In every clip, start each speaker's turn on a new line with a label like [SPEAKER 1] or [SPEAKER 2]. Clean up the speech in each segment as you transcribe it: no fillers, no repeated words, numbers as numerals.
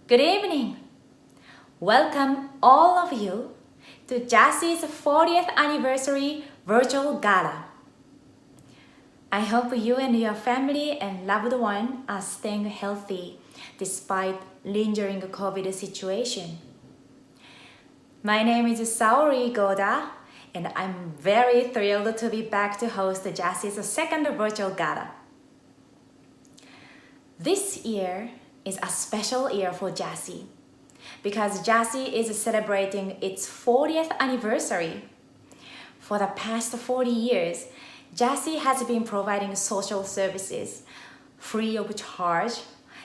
[SPEAKER 1] Good evening. Welcome all of you to JASSI's 40th anniversary virtual gala. I hope you and your family and loved one are staying healthy despite lingering COVID situation. My name is Saori Goda, and I'm very thrilled to be back to host JASSI's second virtual gala. This year is a special year for JASSI because JASSI is celebrating its 40th anniversary. For the past 40 years, JASSI has been providing social services free of charge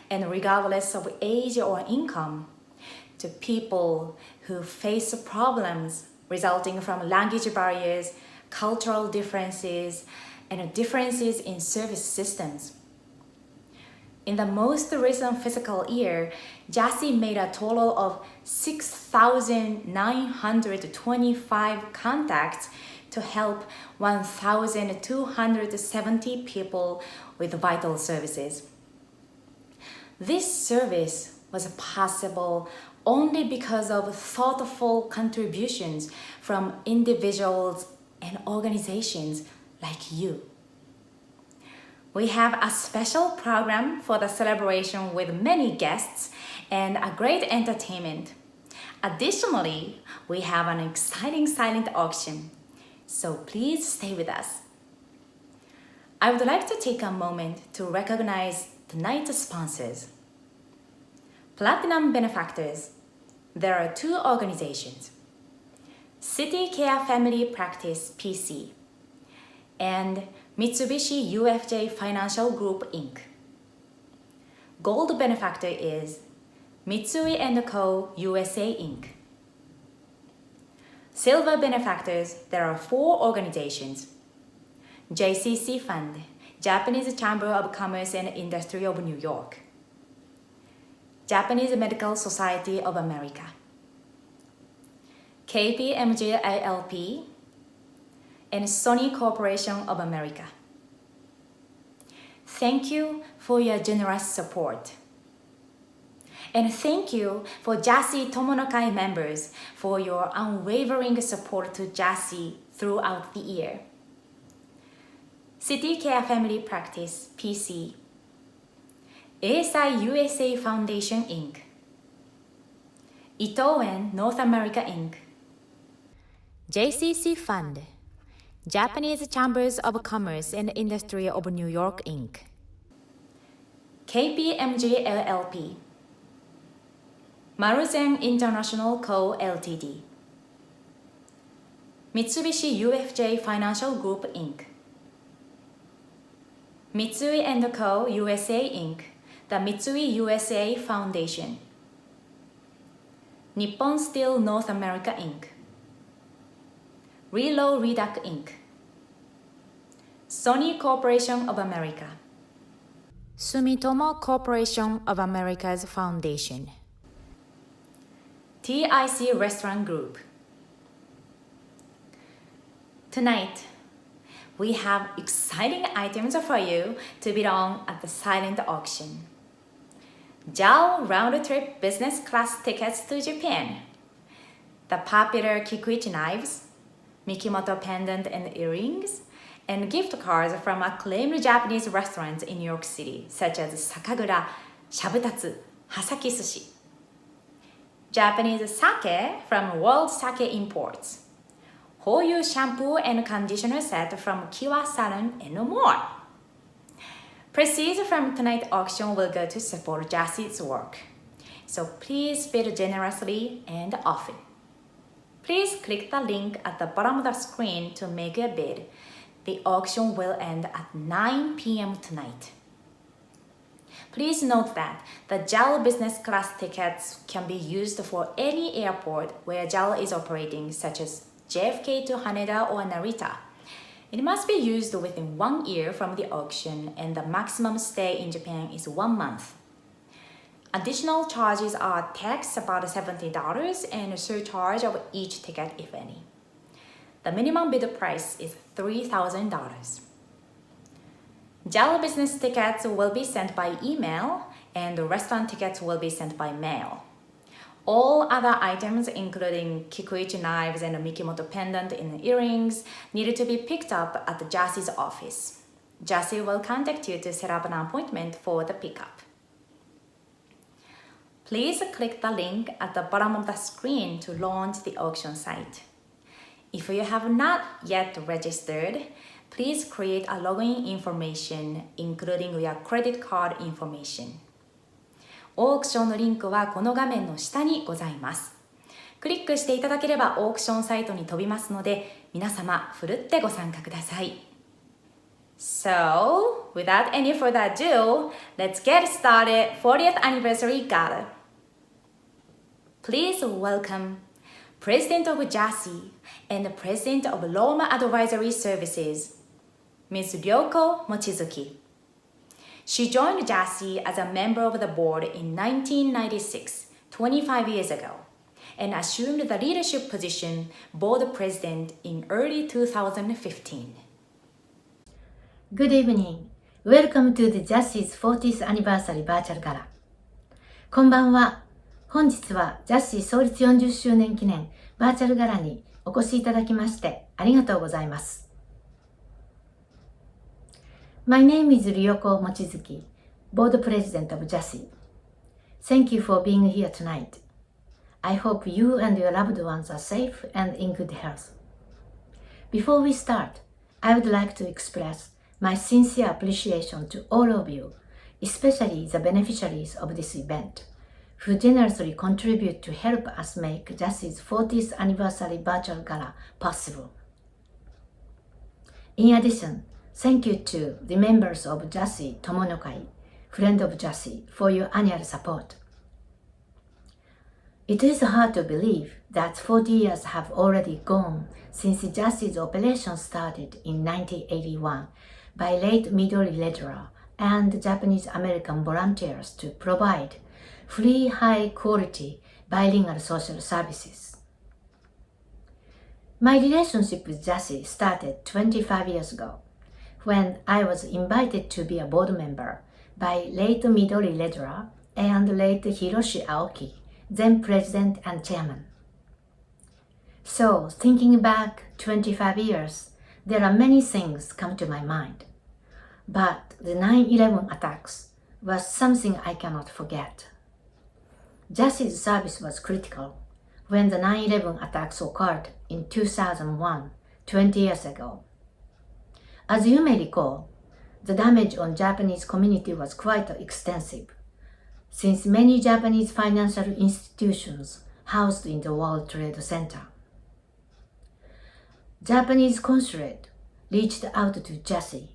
[SPEAKER 1] and regardless of age or income to people who face problems resulting from language barriers, cultural differences, and differences in service systems. In the most recent fiscal year, JASSI made a total of 6,925 contacts to help 1,270 people with vital services. This service was possible only because of thoughtful contributions from individuals and organizations like you. We have a special program for the celebration with many guests and a great entertainment. Additionally, we have an exciting silent auction, so please stay with us. I would like to take a moment to recognize tonight's sponsors. Platinum Benefactors. There are two organizations, City Care Family Practice PC and Mitsubishi UFJ Financial Group Inc. Gold Benefactor is Mitsui Co. U.S.A. Inc. Silver Benefactors, there are four organizations, J.C.C. Fund, Japanese Chamber of Commerce and Industry of New York, Japanese Medical Society of America, KPMG LLP, and Sony Corporation of America. Thank you for your generous support. And thank you for JASSI TOMONOKAI members for your unwavering support to JASSI throughout the year. City Care Family Practice PC, Eisai USA Foundation Inc., Itoen North America Inc., J.C.C. Fund, Japanese Chambers of Commerce and Industry of New York Inc., KPMG LLP, Maruzen International Co. Ltd., Mitsubishi UFJ Financial Group Inc., Mitsui Co. USA Inc., the Mitsui USA Foundation, NIPPON Steel North America Inc., Relo Redac Inc., Sony Corporation of America, Sumitomo Corporation of America's Foundation, T.I.C. Restaurant Group. Tonight, we have exciting items for you to bid on at the silent auction. JAL round-trip business class tickets to Japan, the popular Kikuichi knives, Mikimoto pendant and earrings, and gift cards from acclaimed Japanese restaurants in New York City, such as Sakagura, Shabutatsu, Hasaki Sushi. Japanese sake from World Sake Imports, Hoyu shampoo and conditioner set from Kiwa Salon, and more. Proceeds from tonight's auction will go to support JASSI's work, so please bid generously and often. Please click the link at the bottom of the screen to make a bid. The auction will end at 9 p.m. tonight. Please note that the JAL business class tickets can be used for any airport where JAL is operating, such as JFK to Haneda or Narita. It must be used within 1 year from the auction, and the maximum stay in Japan is 1 month. Additional charges are tax about $70 and a surcharge of each ticket, if any. The minimum bid price is $3,000. JAL business tickets will be sent by email and the restaurant tickets will be sent by mail. All other items, including kikuichi knives and a Mikimoto pendant and earrings, needed to be picked up at the JASSI's office. JASSI will contact you to set up an appointment for the pickup. Please click the link at the bottom of the screen to launch the auction site. If you have not yet registered, please create a login information, including your credit card information. オークションのリンクはこの画面の下にございます。クリックしていただければオークションサイトに飛びますので、皆様ふるってご参加ください。So, without any further ado, let's get started 40th Anniversary Gala. Please welcome President of JASSI and President of Loan Advisory Services, Ms. Ryoko Mochizuki. She joined JASSI as a member of the board in 1996, 25 years ago, and assumed the leadership position board president in early 2015.
[SPEAKER 2] Good evening. Welcome to the JASSI's 40th Anniversary Virtual Gala. こんばんは。本日は JASSI 創立40周年記念バーチャルガラにお越しいただきましてありがとうございます。My name is Ryoko Mochizuki, Board President of JASSI. Thank you for being here tonight. I hope you and your loved ones are safe and in good health. Before we start, I would like to express my sincere appreciation to all of you, especially the beneficiaries of this event, who generously contribute to help us make JASSI's 40th Anniversary Virtual Gala possible. In addition, thank you to the members of JASSI TOMONOKAI, Friend of JASSI, for your annual support. It is hard to believe that 40 years have already gone since JASSI's operation started in 1981 by late Midori Ledra and Japanese-American volunteers to provide free high-quality bilingual social services. My relationship with JASSI started 25 years ago, when I was invited to be a board member by late Midori Ledra and late Hiroshi Aoki, then president and chairman. So, thinking back 25 years, there are many things come to my mind. But the 9/11 attacks was something I cannot forget. JASSI's service was critical when the 9/11 attacks occurred in 2001, 20 years ago. As you may recall, the damage on Japanese community was quite extensive, since many Japanese financial institutions housed in the World Trade Center. Japanese consulate reached out to JASSI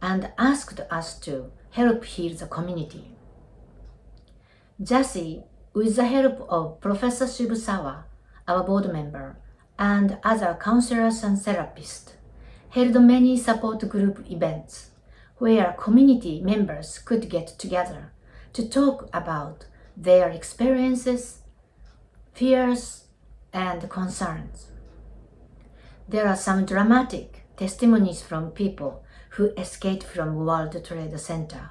[SPEAKER 2] and asked us to help heal the community. JASSI, with the help of Professor Shibusawa, our board member, and other counselors and therapists, held many support group events where community members could get together to talk about their experiences, fears, and concerns. There are some dramatic testimonies from people who escaped from World Trade Center.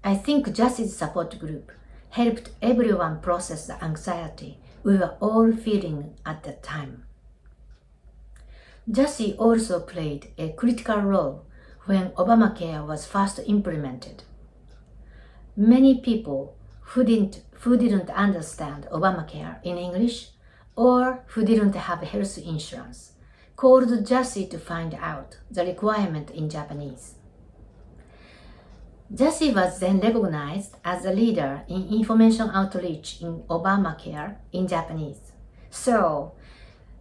[SPEAKER 2] I think JASSI's support group helped everyone process the anxiety we were all feeling at that time. JASSI also played a critical role when Obamacare was first implemented. Many people who didn't understand Obamacare in English or who didn't have health insurance called JASSI to find out the requirement in Japanese. JASSI was then recognized as a leader in information outreach in Obamacare in Japanese. So,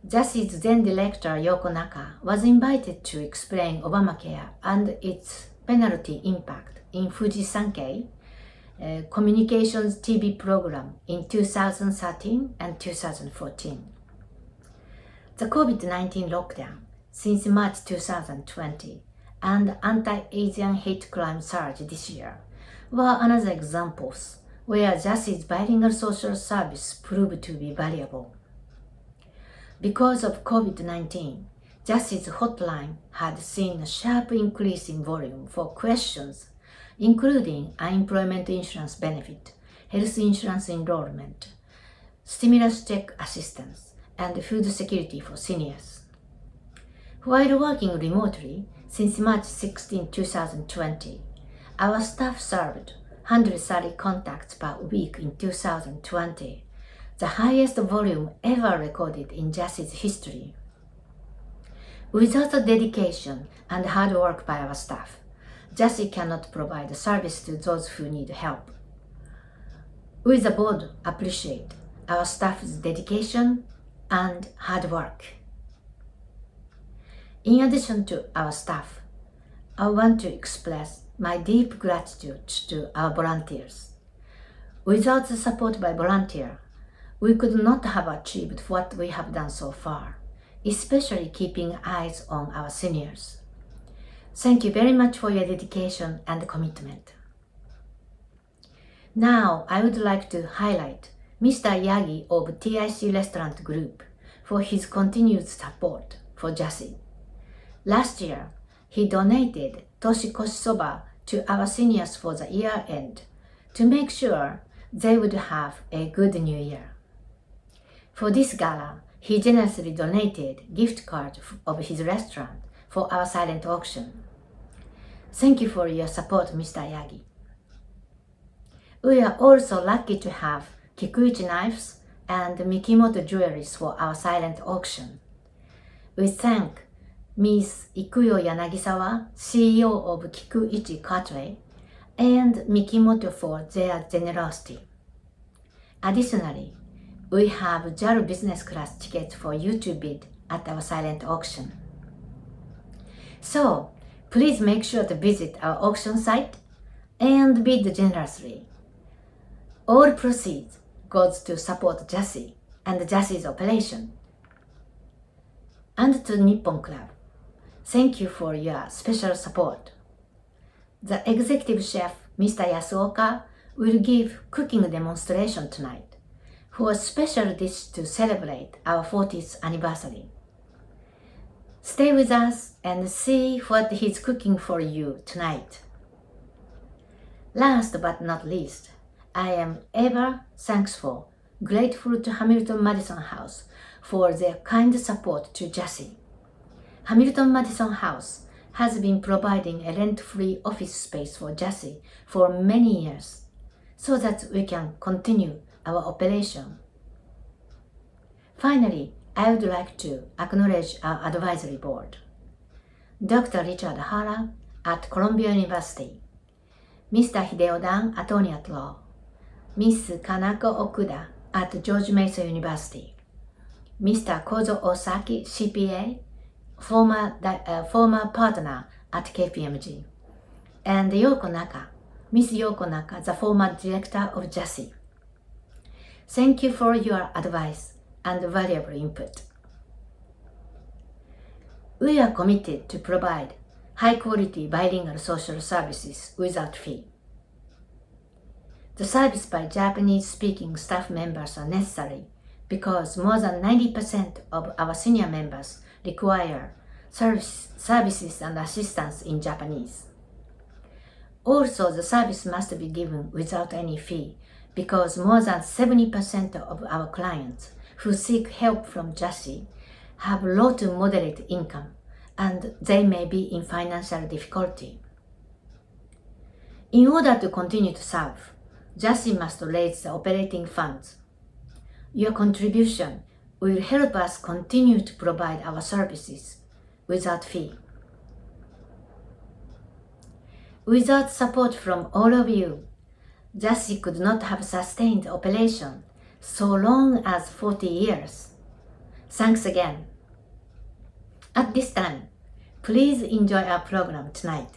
[SPEAKER 2] JASSI's then director Yoko Naka was invited to explain Obamacare and its penalty impact in Fuji Sankei communications TV program in 2013 and 2014. The COVID-19 lockdown since March 2020 and anti-Asian hate crime surge this year were another examples where JASSI's bilingual social service proved to be valuable. Because of COVID-19, JASSI's hotline had seen a sharp increase in volume for questions including unemployment insurance benefit, health insurance enrollment, stimulus check assistance, and food security for seniors. While working remotely since March 16, 2020, our staff served 130 contacts per week in 2020, the highest volume ever recorded in JASSI's history. Without the dedication and hard work by our staff, JASSI cannot provide service to those who need help. We the board appreciate our staff's dedication and hard work. In addition to our staff, I want to express my deep gratitude to our volunteers. Without the support by volunteers, we could not have achieved what we have done so far, especially keeping eyes on our seniors. Thank you very much for your dedication and commitment. Now, I would like to highlight Mr. Yagi of T.I.C Restaurant Group for his continued support for JASSI. Last year, he donated Toshikoshi Soba to our seniors for the year end to make sure they would have a good new year. For this gala, he generously donated gift cards of his restaurant for our silent auction. Thank you for your support, Mr. Yagi. We are also lucky to have Kikuichi knives and Mikimoto jewelries for our silent auction. We thank Ms. Ikuyo Yanagisawa, CEO of Kikuichi Cutlery, and Mikimoto for their generosity. Additionally, we have JAL business class tickets for you to bid at our silent auction. So, please make sure to visit our auction site and bid generously. All proceeds goes to support JASSI and JASSI's operation. And to Nippon Club, thank you for your special support. The executive chef, Mr. Yasuoka, will give cooking demonstration tonight for a special dish to celebrate our 40th anniversary. Stay with us and see what he's cooking for you tonight. Last but not least, I am ever thankful, grateful to Hamilton Madison House for their kind support to JASSI. Hamilton Madison House has been providing a rent-free office space for JASSI for many years so that we can continue our operation. Finally, I would like to acknowledge our advisory board. Dr. Richard Hara at Columbia University, Mr. Hideo Dan, attorney at law, Ms. Kanako Okuda at George Mason University, Mr. Kozo Osaki, CPA, former partner at KPMG, and Yoko Naka, Ms. Yoko Naka, the former director of JASSI. Thank you for your advice and valuable input. We are committed to provide high-quality bilingual social services without fee. The service by Japanese-speaking staff members are necessary because more than 90% of our senior members require services and assistance in Japanese. Also, the service must be given without any fee because more than 70% of our clients who seek help from JASSI have low to moderate income and they may be in financial difficulty. In order to continue to serve, JASSI must raise the operating funds. Your contribution will help us continue to provide our services without fee. Without support from all of you, JASSI could not have sustained operation so long as 40 years. Thanks again. At this time, please enjoy our program tonight.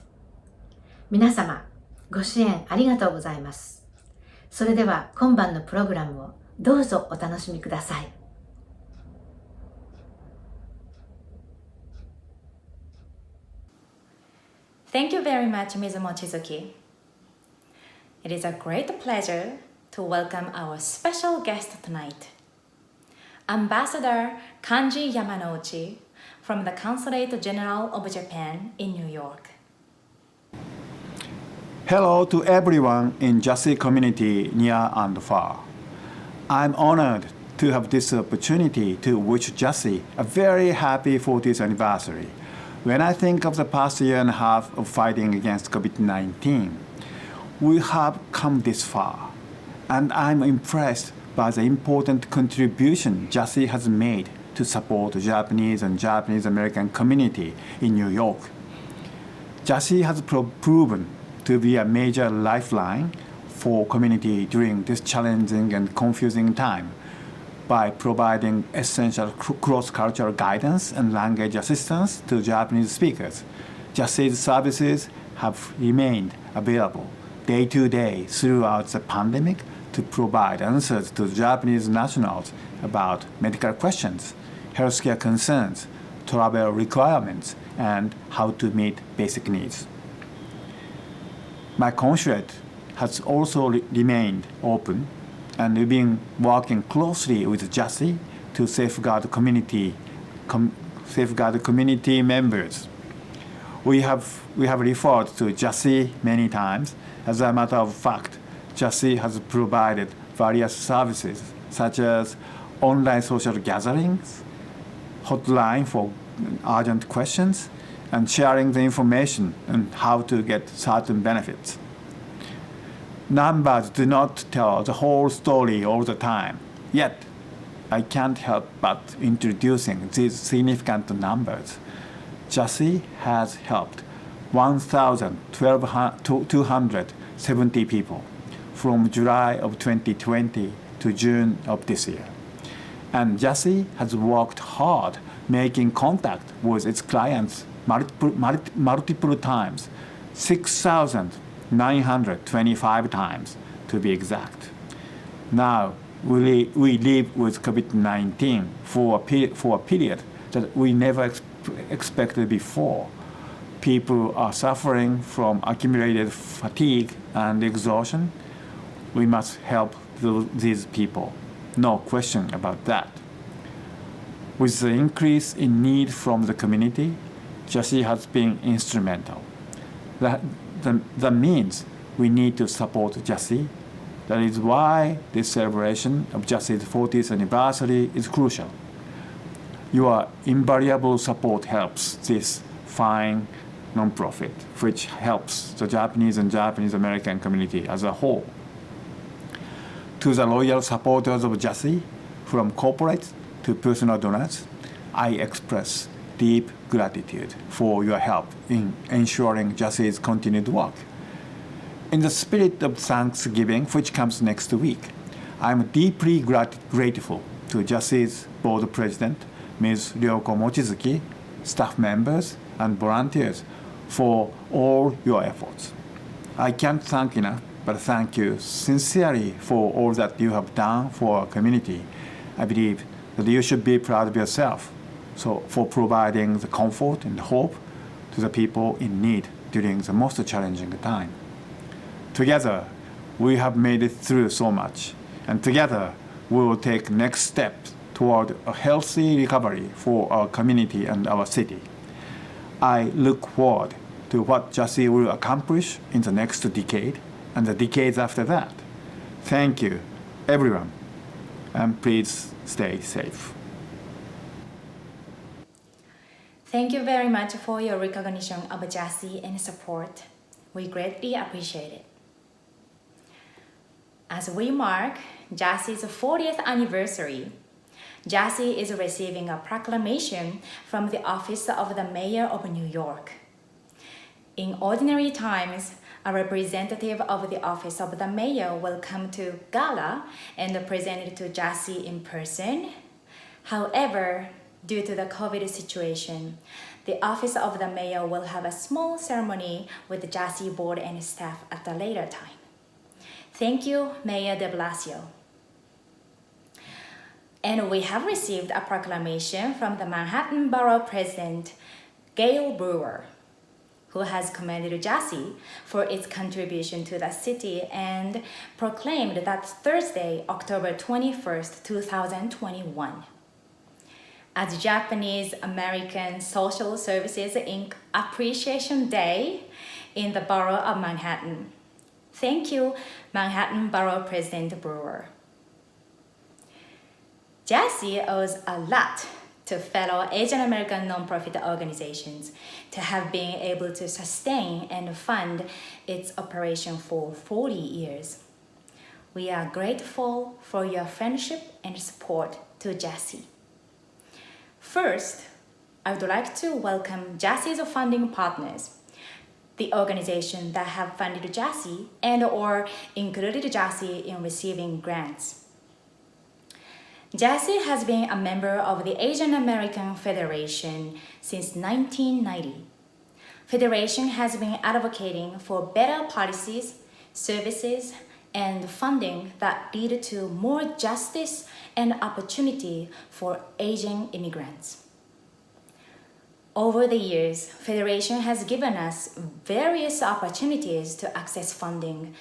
[SPEAKER 2] 皆様、ご支援ありがとうございます。それでは今晩のプログラムをどうぞお楽しみください。
[SPEAKER 1] Thank you very much, Ms. Mochizuki. It is a great pleasure to welcome our special guest tonight, Ambassador Kanji Yamanouchi from the Consulate General of Japan in New York.
[SPEAKER 3] Hello to everyone in JASSI community near and far. I'm honored to have this opportunity to wish JASSI a very happy 40th anniversary. When I think of the past year and a half of fighting against COVID-19, we have come this far, and I'm impressed by the important contribution JASSI has made to support the Japanese and Japanese American community in New York. JASSI has proven to be a major lifeline for community during this challenging and confusing time by providing essential cross-cultural guidance and language assistance to Japanese speakers. JASSI's services have remained available day to day throughout the pandemic to provide answers to Japanese nationals about medical questions, healthcare concerns, travel requirements, and how to meet basic needs. My consulate has also remained open, and we've been working closely with JASSI to safeguard community members. We have referred to JASSI many times. As a matter of fact, JASSI has provided various services such as online social gatherings, hotline for urgent questions, and sharing the information on how to get certain benefits. Numbers do not tell the whole story all the time, yet I can't help but introducing these significant numbers. JASSI has helped 1,270 people from July of 2020 to June of this year. And JASSI has worked hard making contact with its clients multiple times, 6,925 times to be exact. Now, we live with COVID-19 for a period that we never expected before. People are suffering from accumulated fatigue and exhaustion. We must help these people. No question about that. With the increase in need from the community, JASSI has been instrumental. That means we need to support JASSI. That is why this celebration of JASSI's 40th anniversary is crucial. Your invariable support helps this fine nonprofit, which helps the Japanese and Japanese American community as a whole. To the loyal supporters of JASSI, from corporate to personal donors, I express deep gratitude for your help in ensuring JASSI's continued work. In the spirit of Thanksgiving, which comes next week, I am deeply grateful to JASSI's board president, Ms. Ryoko Mochizuki, staff members, and volunteers for all your efforts. I can't thank enough, but thank you sincerely for all that you have done for our community. I believe that you should be proud of yourself for providing the comfort and hope to the people in need during the most challenging time. Together, we have made it through so much, and together we will take next steps toward a healthy recovery for our community and our city. I look forward to what JASSI will accomplish in the next decade and the decades after that. Thank you, everyone, and please stay safe.
[SPEAKER 1] Thank you very much for your recognition of JASSI and support. We greatly appreciate it. As we mark JASSI's 40th anniversary, JASSI is receiving a proclamation from the Office of the Mayor of New York. In ordinary times, a representative of the Office of the Mayor will come to Gala and present it to JASSI in person. However, due to the COVID situation, the Office of the Mayor will have a small ceremony with the JASSI board and staff at a later time. Thank you, Mayor de Blasio. And we have received a proclamation from the Manhattan Borough President, Gail Brewer, who has commended JASSI for its contribution to the city and proclaimed that Thursday, October 21st, 2021, as Japanese American Social Services Inc. Appreciation Day in the Borough of Manhattan. Thank you, Manhattan Borough President Brewer. JASSI owes a lot to fellow Asian American nonprofit organizations to have been able to sustain and fund its operation for 40 years. We are grateful for your friendship and support to JASSI. First, I would like to welcome JASSI's funding partners, the organizations that have funded JASSI and or included JASSI in receiving grants. JASSI has been a member of the Asian American Federation since 1990. Federation has been advocating for better policies, services, and funding that lead to more justice and opportunity for Asian immigrants. Over the years, Federation has given us various opportunities to access funding.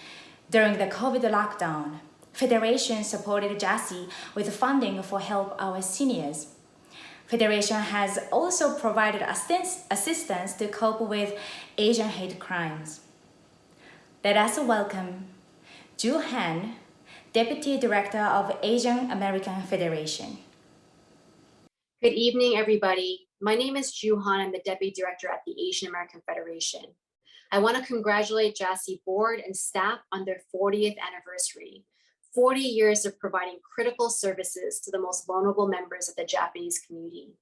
[SPEAKER 1] During the COVID lockdown, Federation supported JASSI with funding for help our seniors. Federation has also provided assistance to cope with Asian hate crimes. Let us welcome Ju Han, Deputy Director of Asian American Federation.
[SPEAKER 4] Good evening, everybody. My name is Ju Han. I'm the Deputy Director at the Asian American Federation. I want to congratulate JASSI board and staff on their 40th anniversary. 40 years of providing critical services to the most vulnerable members of the Japanese community.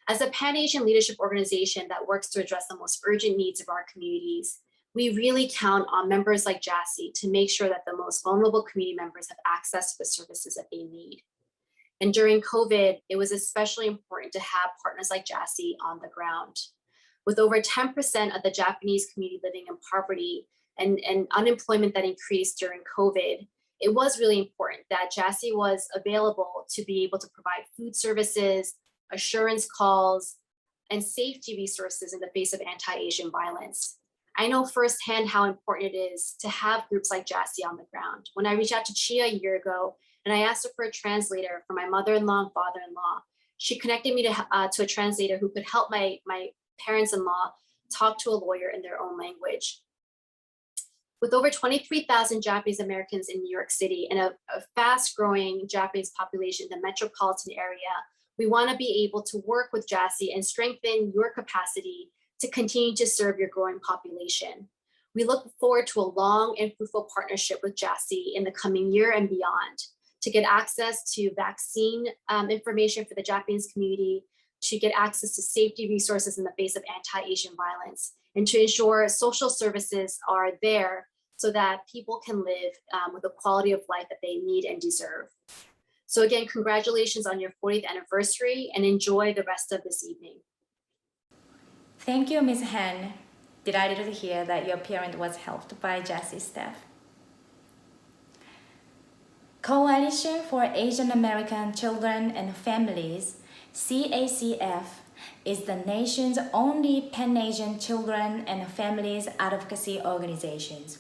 [SPEAKER 4] As a Pan-Asian leadership organization that works to address the most urgent needs of our communities, we really count on members like JASSI to make sure that the most vulnerable community members have access to the services that they need. And during COVID, it was especially important to have partners like JASSI on the ground. With over 10% of the Japanese community living in poverty and unemployment that increased during COVID, it was really important that JASSI was available to be able to provide food services, assurance calls, and safety resources in the face of anti-Asian violence. I know firsthand how important it is to have groups like JASSI on the ground. When I reached out to Chia a year ago and I asked her for a translator for my mother-in-law and father-in-law, she connected me to a translator who could help my parents-in-law talk to a lawyer in their own language. With over 23,000 Japanese Americans in New York City and a fast-growing Japanese population in the metropolitan area, we want to be able to work with JASSI and strengthen your capacity to continue to serve your growing population. We look forward to a long and fruitful partnership with JASSI in the coming year and beyond to get access to vaccine information for the Japanese community, to get access to safety resources in the face of anti-Asian violence, and to ensure social services are there so that people can live with the quality of life that they need and deserve. So again, congratulations on your 40th anniversary and enjoy the rest of this evening.
[SPEAKER 1] Thank you, Ms. Han. Delighted to hear that your parent was helped by JASSI staff. Coalition for Asian American Children and Families, CACF, is the nation's only Pan-Asian children and families advocacy organizations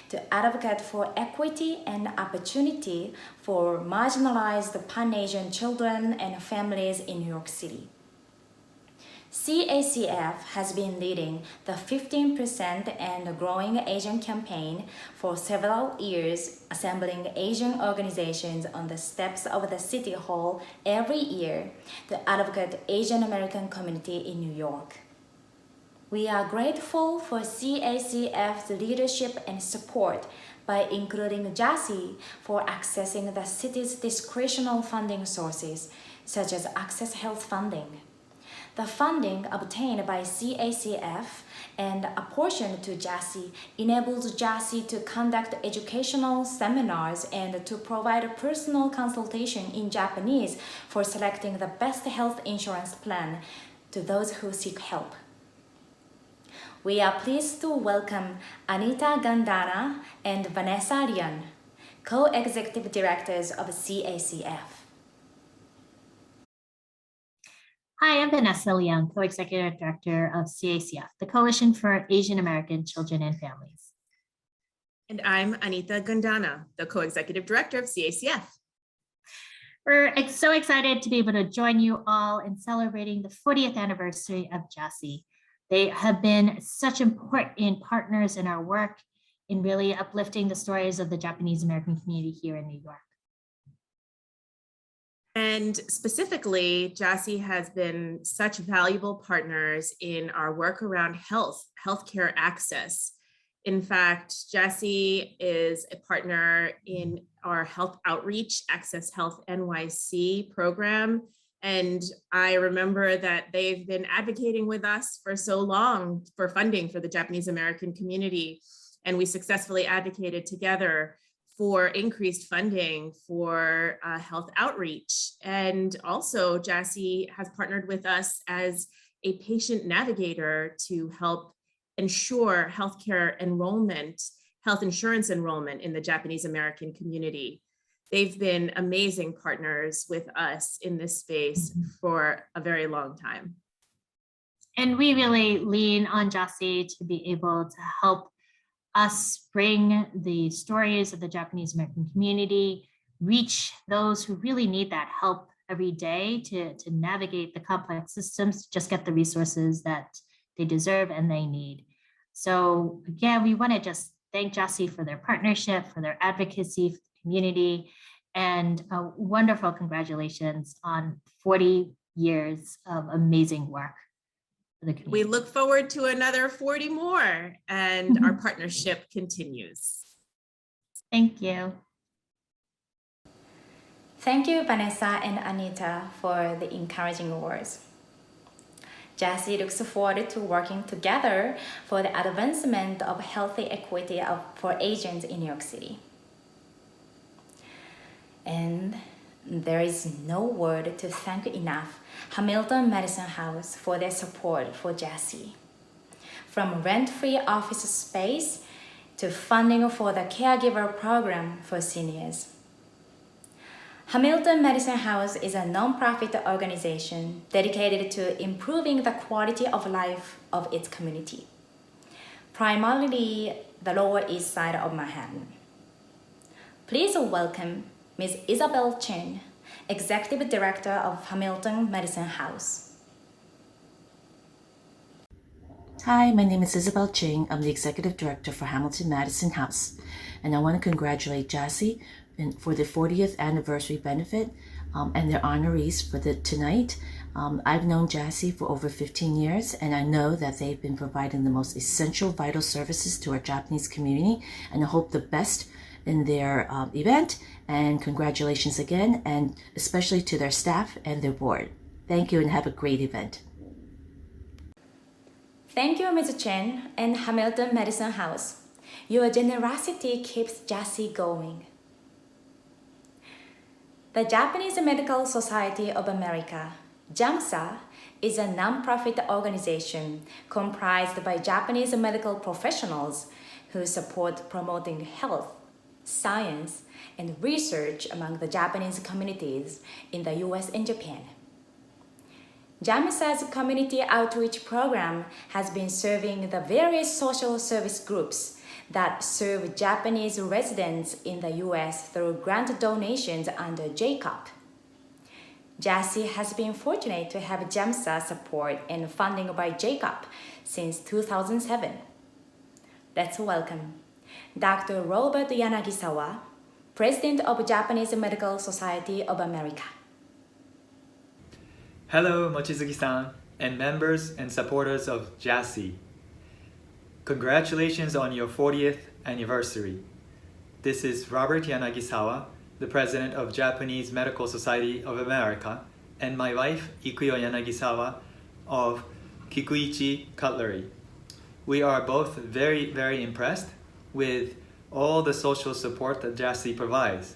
[SPEAKER 1] to advocate for equity and opportunity for marginalized Pan-Asian children and families in New York City. CACF has been leading the 15% and growing Asian campaign for several years, assembling Asian organizations on the steps of the City Hall every year to advocate Asian American community in New York. We are grateful for CACF's leadership and support by including JASSI for accessing the city's discretionary funding sources, such as Access Health funding. The funding obtained by CACF and apportioned to JASSI enables JASSI to conduct educational seminars and to provide personal consultation in Japanese for selecting the best health insurance plan to those who seek help. We are pleased to welcome Anita Gandana and Vanessa Lian, co-executive directors of CACF.
[SPEAKER 5] Hi, I'm Vanessa Liang, Co-Executive Director of CACF, the Coalition for Asian American Children and Families.
[SPEAKER 6] And I'm Anita Gandana, the Co-Executive Director of CACF.
[SPEAKER 5] We're so excited to be able to join you all in celebrating the 40th anniversary of JASSI. They have been such important partners in our work, in really uplifting the stories of the Japanese American community here in New York.
[SPEAKER 6] And specifically, JASSI has been such valuable partners in our work around healthcare access. In fact, JASSI is a partner in our health outreach, Access Health NYC program. And I remember that they've been advocating with us for so long for funding for the Japanese American community. And we successfully advocated together for increased funding for health outreach. And also JASSI has partnered with us as a patient navigator to help ensure healthcare enrollment, health insurance enrollment in the Japanese American community. They've been amazing partners with us in this space for a very long time.
[SPEAKER 5] And we really lean on JASSI to be able to help us bring the stories of the Japanese American community, reach those who really need that help every day to navigate the complex systems, just get the resources that they deserve and they need. So again, we want to just thank JASSI for their partnership, for their advocacy for the community, and a wonderful congratulations on 40 years of amazing work.
[SPEAKER 6] We look forward to another 40 more, and our partnership continues.
[SPEAKER 5] Thank you.
[SPEAKER 1] Thank you, Vanessa and Anita, for the encouraging words. JASSI looks forward to working together for the advancement of healthy equity for Asians in New York City. And there is no word to thank enough Hamilton Medicine House for their support for JASSI. From rent-free office space to funding for the caregiver program for seniors. Hamilton Medicine House is a non-profit organization dedicated to improving the quality of life of its community, primarily the Lower East Side of Manhattan. Please welcome Ms. Isabel Chen, Executive Director of Hamilton Medicine House.
[SPEAKER 7] Hi, my name is Isabel Ching. I'm the Executive Director for Hamilton Medicine House, and I want to congratulate JASSI for the 40th anniversary benefit and their honorees for tonight. I've known JASSI for over 15 years, and I know that they've been providing the most essential vital services to our Japanese community, and I hope the best in their event. And congratulations again, and especially to their staff and their board. Thank you and have a great event.
[SPEAKER 1] Thank you, Ms. Chen and Hamilton Medicine House. Your generosity keeps JASSI going. The Japanese Medical Society of America, JAMSA, is a non-profit organization comprised by Japanese medical professionals who support promoting health, science, and research among the Japanese communities in the U.S. and Japan. JAMSA's community outreach program has been serving the various social service groups that serve Japanese residents in the U.S. through grant donations under JCOP. JASSI has been fortunate to have JAMSA support and funding by JCOP since 2007. Let's welcome Dr. Robert Yanagisawa, President of Japanese Medical Society of America.
[SPEAKER 8] Hello, Mochizuki-san, and members and supporters of JASSI. Congratulations on your 40th anniversary. This is Robert Yanagisawa, the President of Japanese Medical Society of America, and my wife, Ikuyo Yanagisawa of Kikuichi Cutlery. We are both very, very impressed with all the social support that JASSI provides,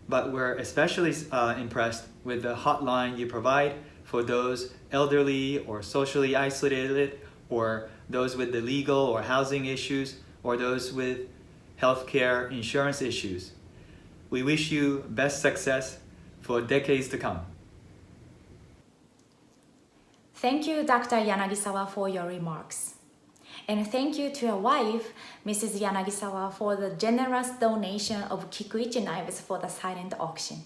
[SPEAKER 8] but we're especially impressed with the hotline you provide for those elderly or socially isolated, or those with the legal or housing issues, or those with healthcare insurance issues. We wish you best success for decades to come.
[SPEAKER 1] Thank you, Dr. Yanagisawa, for your remarks. And thank you to your wife, Mrs. Yanagisawa, for the generous donation of Kikuichi knives for the silent auction.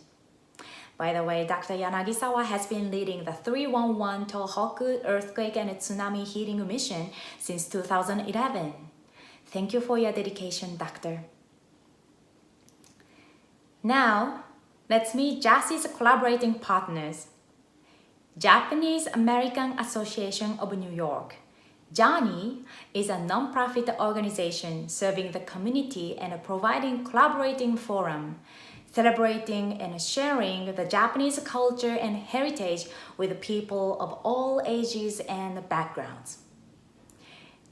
[SPEAKER 1] By the way, Dr. Yanagisawa has been leading the 311 Tohoku earthquake and tsunami healing mission since 2011. Thank you for your dedication, Doctor. Now, let's meet JASSI's collaborating partners. Japanese American Association of New York. JANI is a non-profit organization serving the community and providing collaborating forum, celebrating and sharing the Japanese culture and heritage with people of all ages and backgrounds.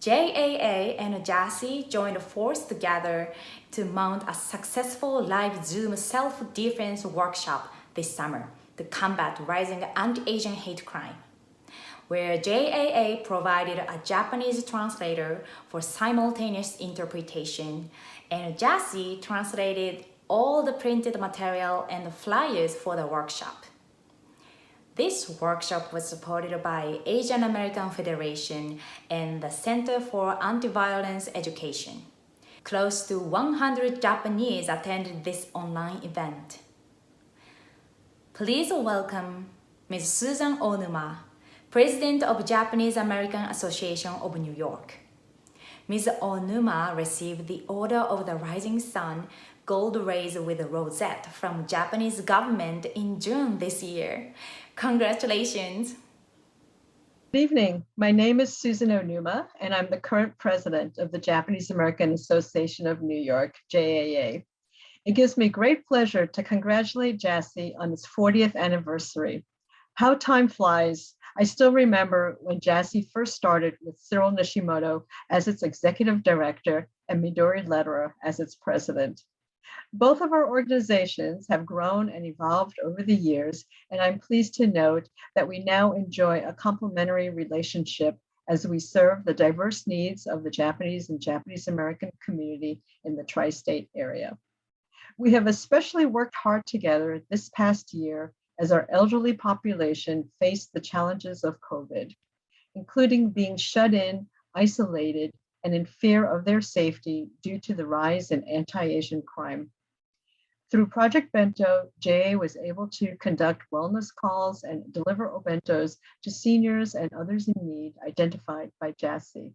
[SPEAKER 1] JAA and JASSI joined forces together to mount a successful live Zoom self-defense workshop this summer to combat rising anti-Asian hate crime, where JAA provided a Japanese translator for simultaneous interpretation, and JASSI translated all the printed material and flyers for the workshop. This workshop was supported by Asian American Federation and the Center for Anti-Violence Education. Close to 100 Japanese attended this online event. Please welcome Ms. Susan Onuma, President of Japanese American Association of New York. Ms. Onuma received the Order of the Rising Sun Gold Rays with a Rosette from Japanese government in June this year. Congratulations.
[SPEAKER 9] Good evening. My name is Susan Onuma, and I'm the current president of the Japanese American Association of New York, JAA. It gives me great pleasure to congratulate JASSI on its 40th anniversary. How time flies. I still remember when JASSI first started with Cyril Nishimoto as its executive director and Midori Lederer as its president. Both of our organizations have grown and evolved over the years, and I'm pleased to note that we now enjoy a complementary relationship as we serve the diverse needs of the Japanese and Japanese American community in the tri-state area. We have especially worked hard together this past year as our elderly population faced the challenges of COVID, including being shut in, isolated, and in fear of their safety due to the rise in anti-Asian crime. Through Project Bento, JA was able to conduct wellness calls and deliver obentos to seniors and others in need identified by JASSI.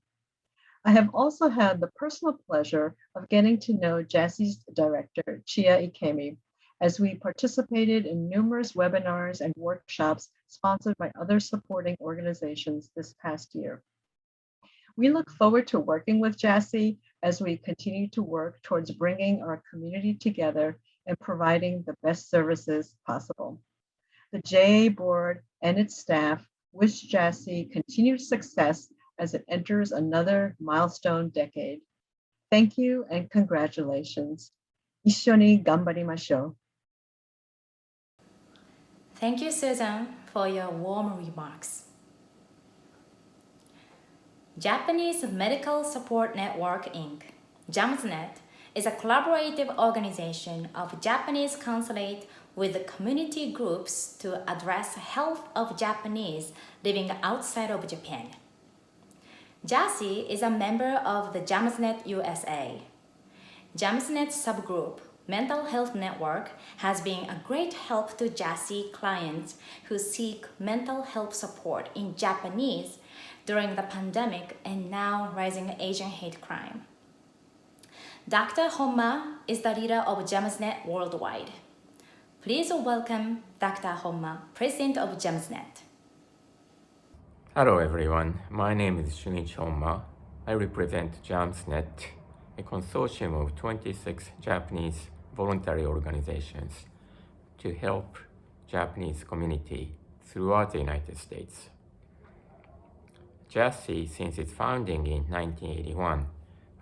[SPEAKER 9] I have also had the personal pleasure of getting to know JASSI's director, Chia Ikemi, as we participated in numerous webinars and workshops sponsored by other supporting organizations this past year. We look forward to working with JASSI as we continue to work towards bringing our community together and providing the best services possible. The JA board and its staff wish JASSI continued success as it enters another milestone decade. Thank you and congratulations. 一緒に頑張りましょう.
[SPEAKER 1] Thank you, Susan, for your warm remarks. Japanese Medical Support Network, Inc., JAMSNet, is a collaborative organization of Japanese consulate with community groups to address health of Japanese living outside of Japan. JASSI is a member of the JAMSNet U.S.A. JAMSNet subgroup, Mental Health Network, has been a great help to JASSI clients who seek mental health support in Japanese during the pandemic and now rising Asian hate crime. Dr. Honma is the leader of JAMSNet worldwide. Please welcome Dr. Honma, President of JAMSNet.
[SPEAKER 10] Hello everyone, my name is Shunichi Honma. I represent JAMSNet, a consortium of 26 Japanese voluntary organizations to help Japanese community throughout the United States. JASSI, since its founding in 1981,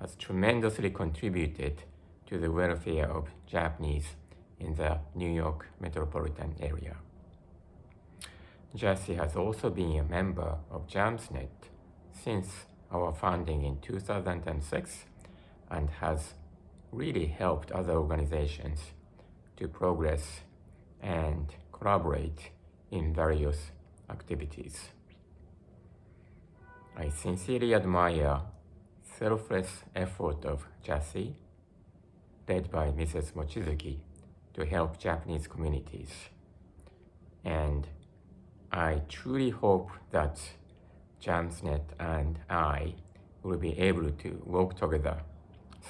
[SPEAKER 10] has tremendously contributed to the welfare of Japanese in the New York metropolitan area. JASSI has also been a member of JAMSNet since our founding in 2006 and has really helped other organizations to progress and collaborate in various activities. I sincerely admire selfless effort of JASSI, led by Mrs. Mochizuki, to help Japanese communities. And I truly hope that JAMSNet and I will be able to work together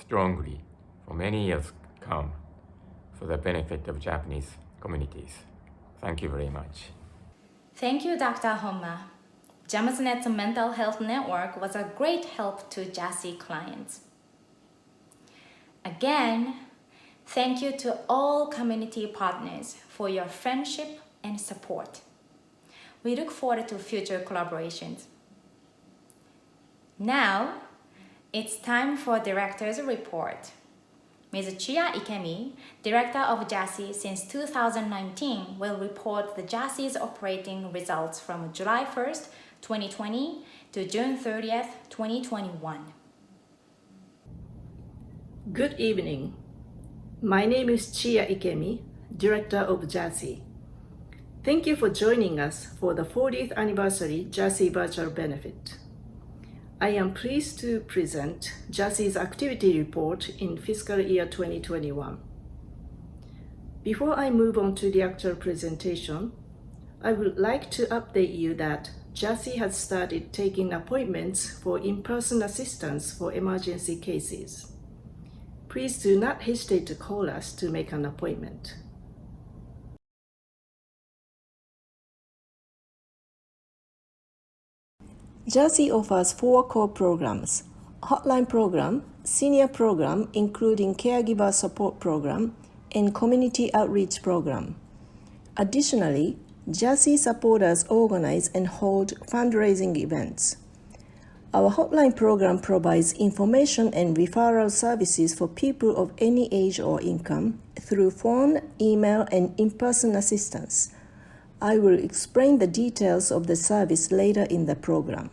[SPEAKER 10] strongly for many years to come for the benefit of Japanese communities. Thank you very much.
[SPEAKER 1] Thank you, Dr. Honma. JAMSNet's mental health network was a great help to JASSI clients. Again, thank you to all community partners for your friendship and support. We look forward to future collaborations. Now, it's time for Director's Report. Ms. Chiya Ikemi, Director of JASSI since 2019, will report the JASSI's operating results from July 1st, 2020 to June 30th, 2021.
[SPEAKER 11] Good evening. My name is Chiya Ikemi, Director of JASSI. Thank you for joining us for the 40th anniversary JASSI Virtual Benefit. I am pleased to present JASSI's activity report in fiscal year 2021. Before I move on to the actual presentation, I would like to update you that JASSI has started taking appointments for in-person assistance for emergency cases. Please do not hesitate to call us to make an appointment. JASSI offers 4 core programs: Hotline Program, Senior Program including Caregiver Support Program, and Community Outreach Program. Additionally, JASSI supporters organize and hold fundraising events. Our hotline program provides information and referral services for people of any age or income through phone, email, and in-person assistance. I will explain the details of the service later in the program.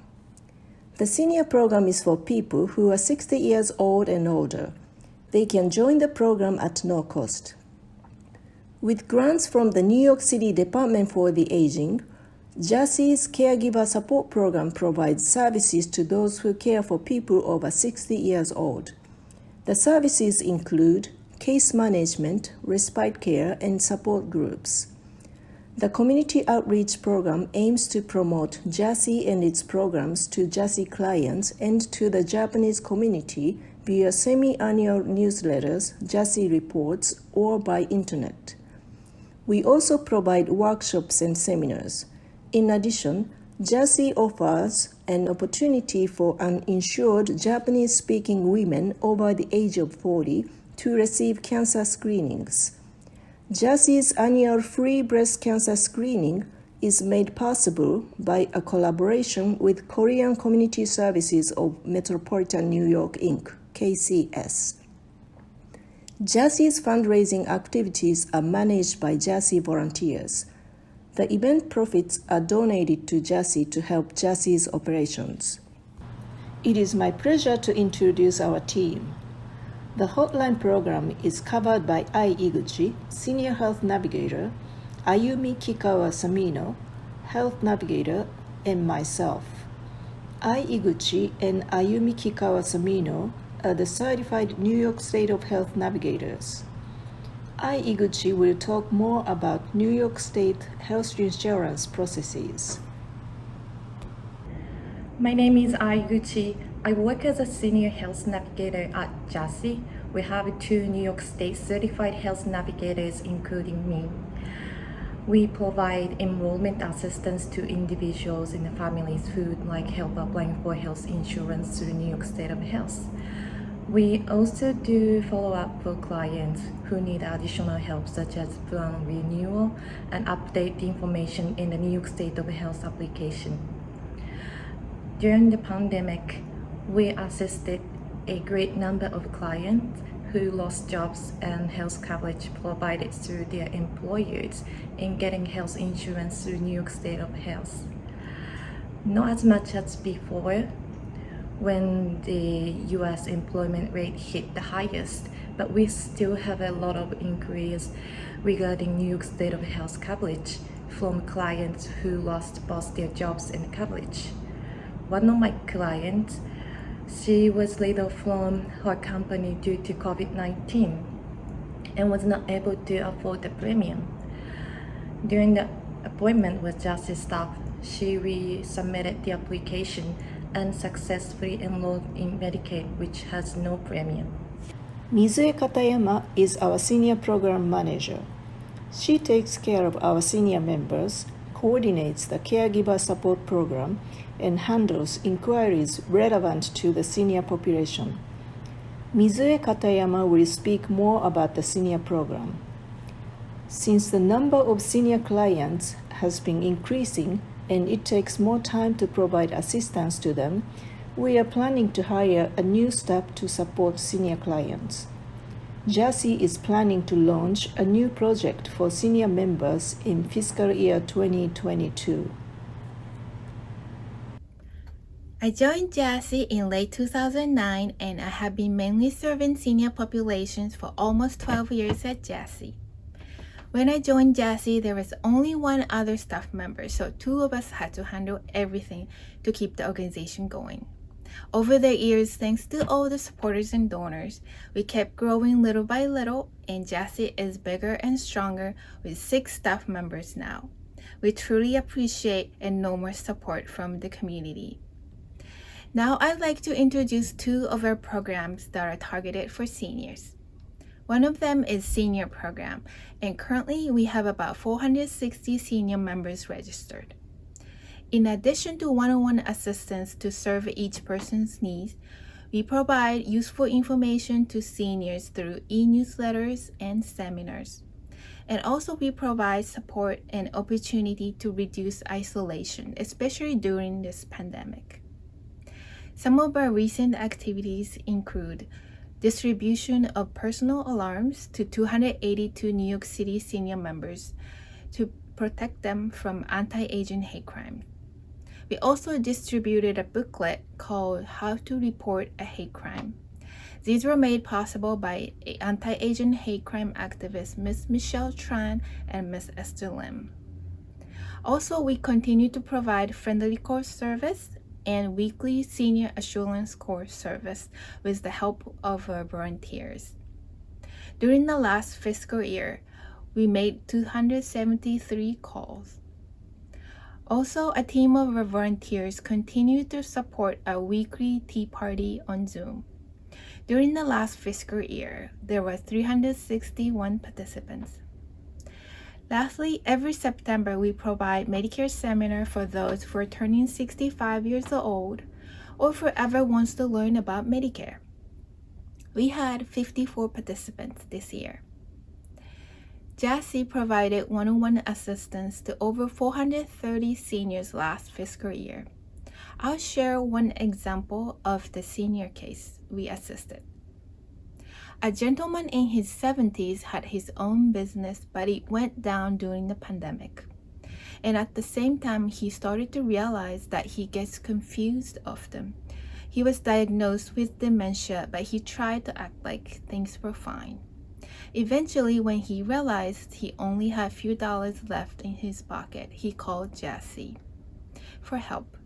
[SPEAKER 11] The senior program is for people who are 60 years old and older. They can join the program at no cost. With grants from the New York City Department for the Aging, JASSI's Caregiver Support Program provides services to those who care for people over 60 years old. The services include case management, respite care, and support groups. The Community Outreach Program aims to promote JASSI and its programs to JASSI clients and to the Japanese community via semi-annual newsletters, JASSI reports, or by internet. We also provide workshops and seminars. In addition, JASSI offers an opportunity for uninsured Japanese-speaking women over the age of 40 to receive cancer screenings. JASSI's annual free breast cancer screening is made possible by a collaboration with Korean Community Services of Metropolitan New York, Inc., KCS. JASSI's fundraising activities are managed by JASSI volunteers. The event profits are donated to JASSI to help JASSI's operations. It is my pleasure to introduce our team. The hotline program is covered by Ai Iguchi, Senior Health Navigator, Ayumi Kikawa Samino, Health Navigator, and myself. Ai Iguchi and Ayumi Kikawa Samino are the certified New York State of Health Navigators. Ai Iguchi will talk more about New York State health insurance processes.
[SPEAKER 12] My name is Ai Iguchi. I work as a senior health navigator at JASSI. We have 2 New York State certified health navigators, including me. We provide enrollment assistance to individuals and families who would like help applying for health insurance through New York State of Health. We also do follow-up for clients who need additional help, such as plan renewal and update the information in the New York State of Health application. During the pandemic, we assisted a great number of clients who lost jobs and health coverage provided through their employers in getting health insurance through New York State of Health. Not as much as before, when the U.S. employment rate hit the highest, but we still have a lot of inquiries regarding New York State of Health coverage from clients who lost both their jobs and coverage. One of my clients, she was laid off from her company due to COVID-19 and was not able to afford the premium. During the appointment with JASSI staff, she resubmitted the application and successfully enrolled in Medicaid, which has no premium.
[SPEAKER 11] Mitsui Katayama is our senior program manager. She takes care of our senior members, coordinates the caregiver support program, and handles inquiries relevant to the senior population. Mitsui Katayama will speak more about the senior program. Since the number of senior clients has been increasing and it takes more time to provide assistance to them, we are planning to hire a new staff to support senior clients. JASSI is planning to launch a new project for senior members in fiscal year 2022.
[SPEAKER 12] I joined JASSI in late 2009 and I have been mainly serving senior populations for almost 12 years at JASSI. When I joined JASSI, there was only one other staff member, so two of us had to handle everything to keep the organization going. Over the years, thanks to all the supporters and donors, we kept growing little by little, and JASSI is bigger and stronger with 6 staff members now. We truly appreciate and know more support from the community. Now I'd like to introduce 2 of our programs that are targeted for seniors. One of them is Senior Program, and currently we have about 460 senior members registered. In addition to one-on-one assistance to serve each person's needs, we provide useful information to seniors through e-newsletters and seminars. And also we provide support and opportunity to reduce isolation, especially during this pandemic. Some of our recent activities include distribution of personal alarms to 282 New York City senior members to protect them from anti-Asian hate crime. We also distributed a booklet called How to Report a Hate Crime. These were made possible by anti-Asian hate crime activists Ms. Michelle Tran and Ms. Esther Lim. Also, we continue to provide friendly course service and weekly senior assurance course service with the help of our volunteers. During the last fiscal year, we made 273 calls. Also, a team of our volunteers continue to support a weekly tea party on Zoom. During the last fiscal year, there were 361 participants. Lastly, every September, we provide Medicare seminar for those who are turning 65 years old or whoever wants to learn about Medicare. We had 54 participants this year. JASSI provided one-on-one assistance to over 430 seniors last fiscal year. I'll share one example of the senior case we assisted. A gentleman in his 70s had his own business, but it went down during the pandemic. And at the same time, he started to realize that he gets confused often. He was diagnosed with dementia, but he tried to act like things were fine. Eventually, when he realized he only had a few dollars left in his pocket, he called JASSI for help.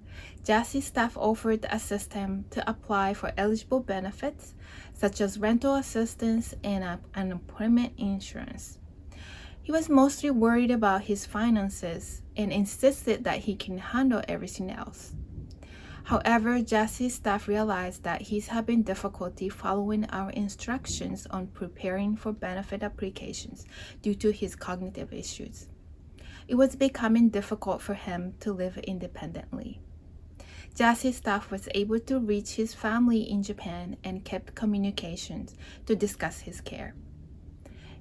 [SPEAKER 12] JASSI staff offered to assist him to apply for eligible benefits, such as rental assistance and unemployment insurance. He was mostly worried about his finances and insisted that he can handle everything else. However, JASSI staff realized that he's having difficulty following our instructions on preparing for benefit applications due to his cognitive issues. It was becoming difficult for him to live independently. JASSI staff was able to reach his family in Japan and kept communications to discuss his care.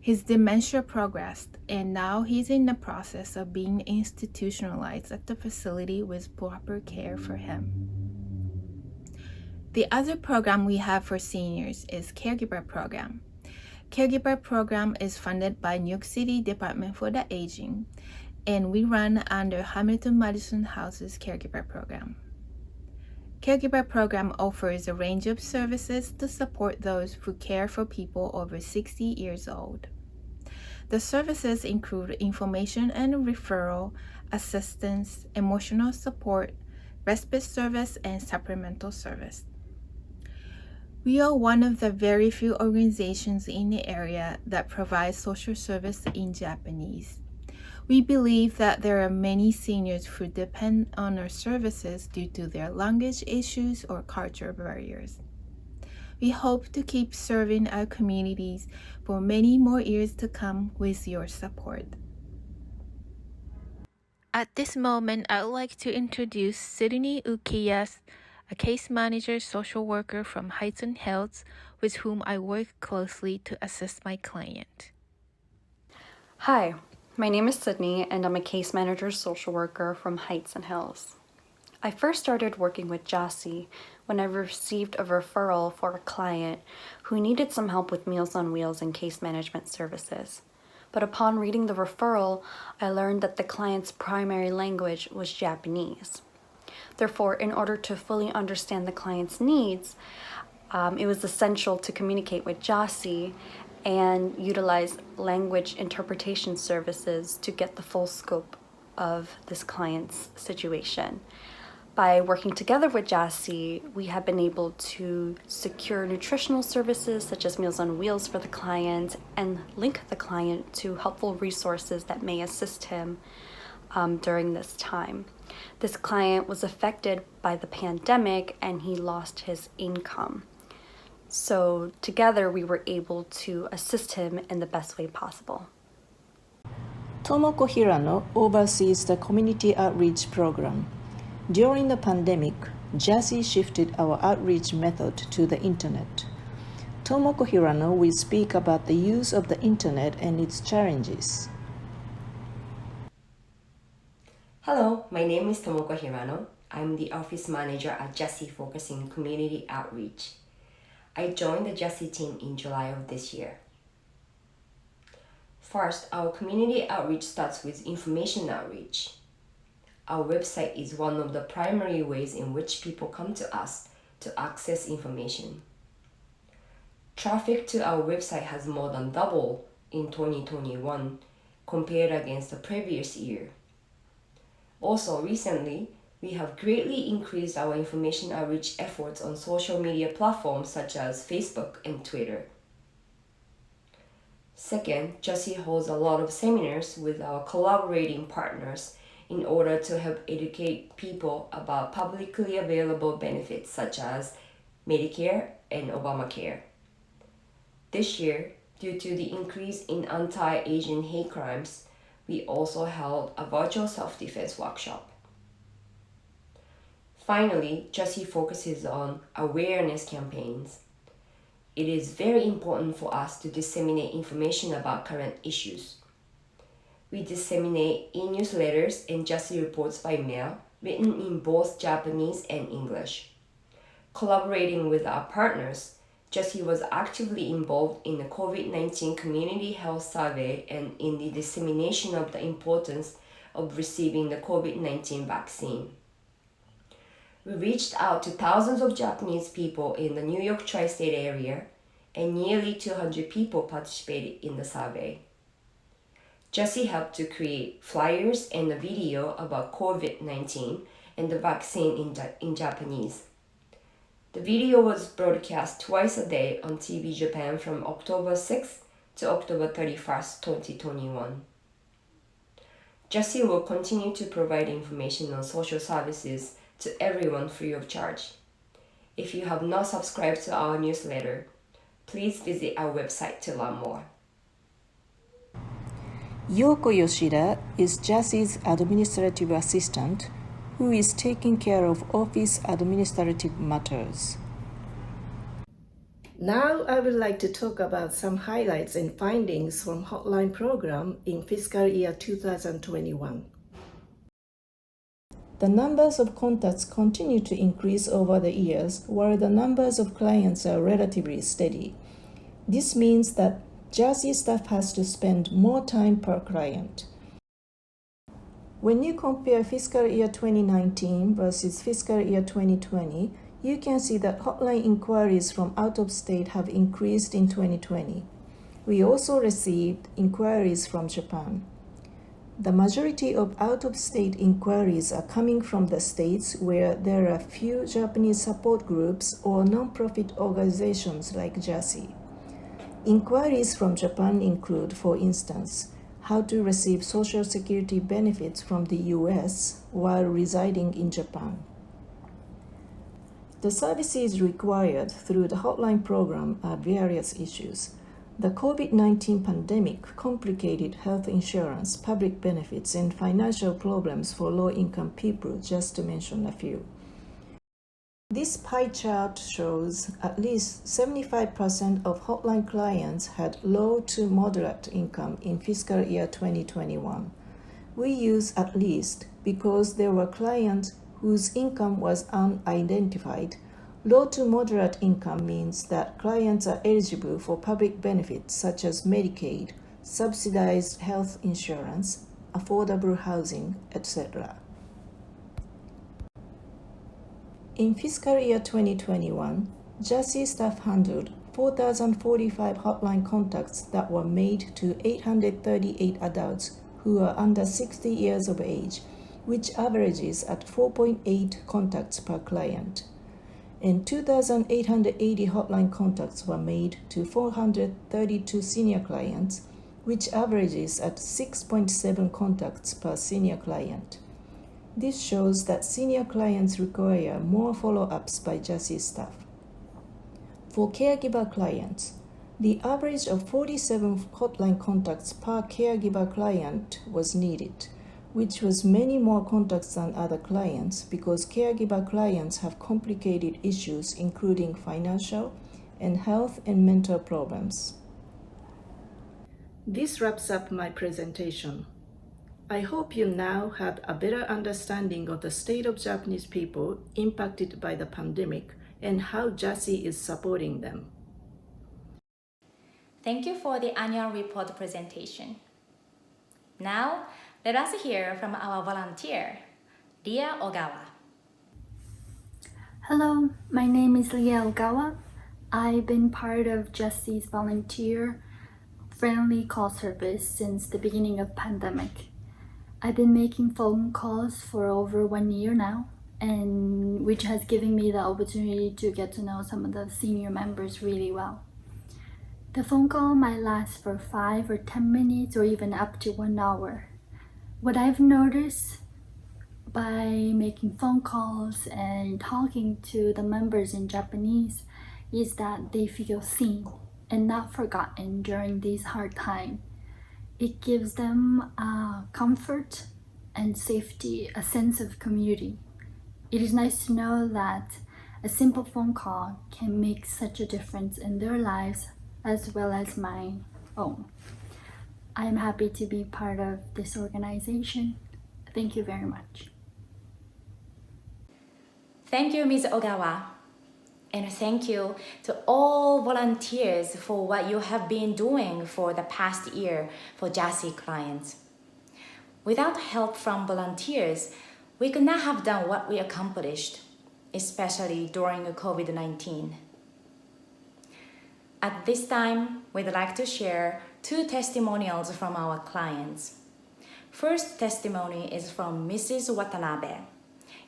[SPEAKER 12] His dementia progressed, and now he's in the process of being institutionalized at the facility with proper care for him. The other program we have for seniors is Caregiver Program. Caregiver Program is funded by New York City Department for the Aging, and we run under Hamilton Madison House's Caregiver Program. Caregiver Program offers a range of services to support those who care for people over 60 years old. The services include information and referral, assistance, emotional support, respite service, and supplemental service. We are one of the very few organizations in the area that provide social service in Japanese. We believe that there are many seniors who depend on our services due to their language issues or cultural barriers.
[SPEAKER 13] We hope to keep serving our communities for many more years to come with your support. At this moment, I would like to introduce Sydney Ukiyas, a case manager social worker from Heights and Health, with whom I work closely to assist my client.
[SPEAKER 14] Hi, my name is Sydney, and I'm a case manager social worker from Heights and Hills. I first started working with JASSI when I received a referral for a client who needed some help with Meals on Wheels and case management services. But upon reading the referral, I learned that the client's primary language was Japanese. Therefore, in order to fully understand the client's needs, it was essential to communicate with JASSI and utilize language interpretation services to get the full scope of this client's situation. By working together with JASSI, we have been able to secure nutritional services such as Meals on Wheels for the client and link the client to helpful resources that may assist him during this time. This client was affected by the pandemic and he lost his income. So together we were able to assist him in the best way possible.
[SPEAKER 11] Tomoko Hirano oversees the community outreach program. During the pandemic, JASSI shifted our outreach method to the internet. Tomoko Hirano will speak about the use of the internet and its challenges.
[SPEAKER 15] Hello, my name is Tomoko Hirano. I'm the office manager at JASSI focusing community outreach. I joined the JASSI team in July of this year. First, our community outreach starts with information outreach. Our website is one of the primary ways in which people come to us to access information. Traffic to our website has more than doubled in 2021 compared against the previous year. Also, recently, we have greatly increased our information outreach efforts on social media platforms such as Facebook and Twitter. Second, JASSI holds a lot of seminars with our collaborating partners in order to help educate people about publicly available benefits such as Medicare and Obamacare. This year, due to the increase in anti-Asian hate crimes, we also held a virtual self-defense workshop. Finally, JASSI focuses on awareness campaigns. It is very important for us to disseminate information about current issues. We disseminate e-newsletters and JASSI reports by mail, written in both Japanese and English. Collaborating with our partners, JASSI was actively involved in the COVID-19 community health survey and in the dissemination of the importance of receiving the COVID-19 vaccine. We reached out to thousands of Japanese people in the New York tri-state area, and nearly 200 people participated in the survey. JASSI helped to create flyers and a video about COVID-19 and the vaccine in Japanese. The video was broadcast twice a day on TV Japan from October 6th to October 31st, 2021. JASSI will continue to provide information on social services to everyone free of charge. If you have not subscribed to our newsletter, please visit our website to learn more.
[SPEAKER 11] Yoko Yoshida is JASSI's administrative assistant who is taking care of office administrative matters. Now I would like to talk about some highlights and findings from Hotline program in fiscal year 2021. The numbers of contacts continue to increase over the years, while the numbers of clients are relatively steady. This means that JASSI staff has to spend more time per client. When you compare fiscal year 2019 versus fiscal year 2020, you can see that hotline inquiries from out of state have increased in 2020. We also received inquiries from Japan. The majority of out-of-state inquiries are coming from the states where there are few Japanese support groups or non-profit organizations like JASSI. Inquiries from Japan include, for instance, how to receive Social Security benefits from the U.S. while residing in Japan. The services required through the hotline program are various issues. The COVID-19 pandemic complicated health insurance, public benefits, and financial problems for low-income people, just to mention a few. This pie chart shows at least 75% of hotline clients had low to moderate income in fiscal year 2021. We use at least because there were clients whose income was unidentified. Low to moderate income means that clients are eligible for public benefits such as Medicaid, subsidized health insurance, affordable housing, etc. In fiscal year 2021, JASSI staff handled 4,045 hotline contacts that were made to 838 adults who are under 60 years of age, which averages at 4.8 contacts per client. And 2,880 hotline contacts were made to 432 senior clients, which averages at 6.7 contacts per senior client. This shows that senior clients require more follow-ups by JASSI staff. For caregiver clients, the average of 47 hotline contacts per caregiver client was needed, which was many more contacts than other clients because caregiver clients have complicated issues including financial and health and mental problems. This wraps up my presentation. I hope you now have a better understanding of the state of Japanese people impacted by the pandemic and how JASSI is supporting them.
[SPEAKER 1] Thank you for the annual report presentation. Now, let us hear from our volunteer, Ria Ogawa.
[SPEAKER 16] Hello, my name is Ria Ogawa. I've been part of JASSI's volunteer friendly call service since the beginning of pandemic. I've been making phone calls for over 1 year now, and which has given me the opportunity to get to know some of the senior members really well. The phone call might last for 5 or 10 minutes or even up to 1 hour. What I've noticed by making phone calls and talking to the members in Japanese is that they feel seen and not forgotten during this hard time. It gives them comfort and safety, a sense of community. It is nice to know that a simple phone call can make such a difference in their lives as well as my own. I am happy to be part of this organization. Thank you very much.
[SPEAKER 1] Thank you, Ms. Ogawa. And thank you to all volunteers for what you have been doing for the past year for JASSI clients. Without help from volunteers, we could not have done what we accomplished, especially during COVID-19. At this time, we'd like to share 2 testimonials from our clients. First testimony is from Mrs. Watanabe.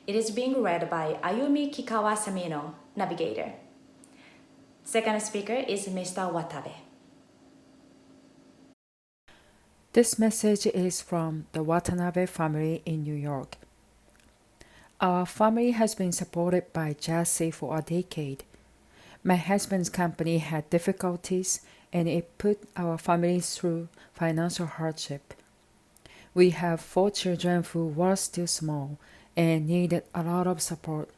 [SPEAKER 1] It is being read by Ayumi Kikawa-Samino, navigator. Second speaker is Mr. Watabe.
[SPEAKER 17] This message is from the Watanabe family in New York. Our family has been supported by JASSI for a decade. My husband's company had difficulties and it put our family through financial hardship. We have 4 children who were still small and needed a lot of support.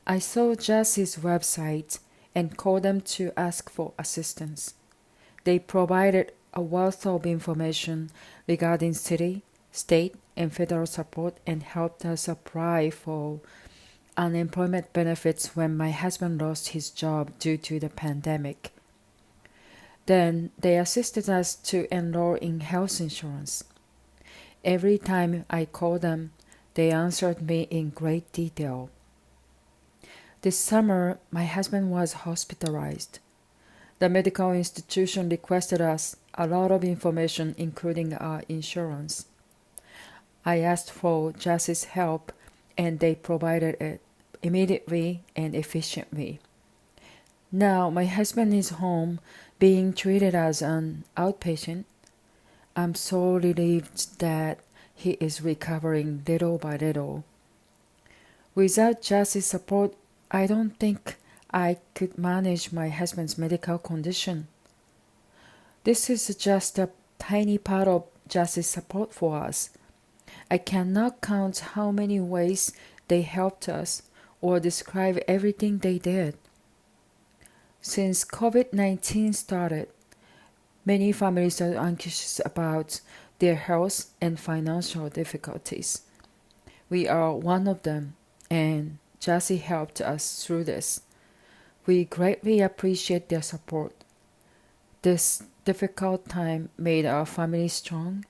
[SPEAKER 17] I saw JASSI's website and called them to ask for assistance. They provided a wealth of information regarding city, state, and federal support and helped us apply for unemployment benefits when my husband lost his job due to the pandemic. Then they assisted us to enroll in health insurance. Every time I called them, they answered me in great detail. This summer, my husband was hospitalized. The medical institution requested us a lot of information, including our insurance. I asked for JASSI's help, and they provided it immediately and efficiently. Now my husband is home being treated as an outpatient. I'm so relieved that he is recovering little by little. Without JASSI's support, I don't think I could manage my husband's medical condition. This is just a tiny part of JASSI's support for us. I cannot count how many ways they helped us or describe everything they did. Since COVID-19 started, many families are anxious about their health and financial difficulties. We are one of them, and JASSI helped us through this. We greatly appreciate their support. This difficult time made our family strong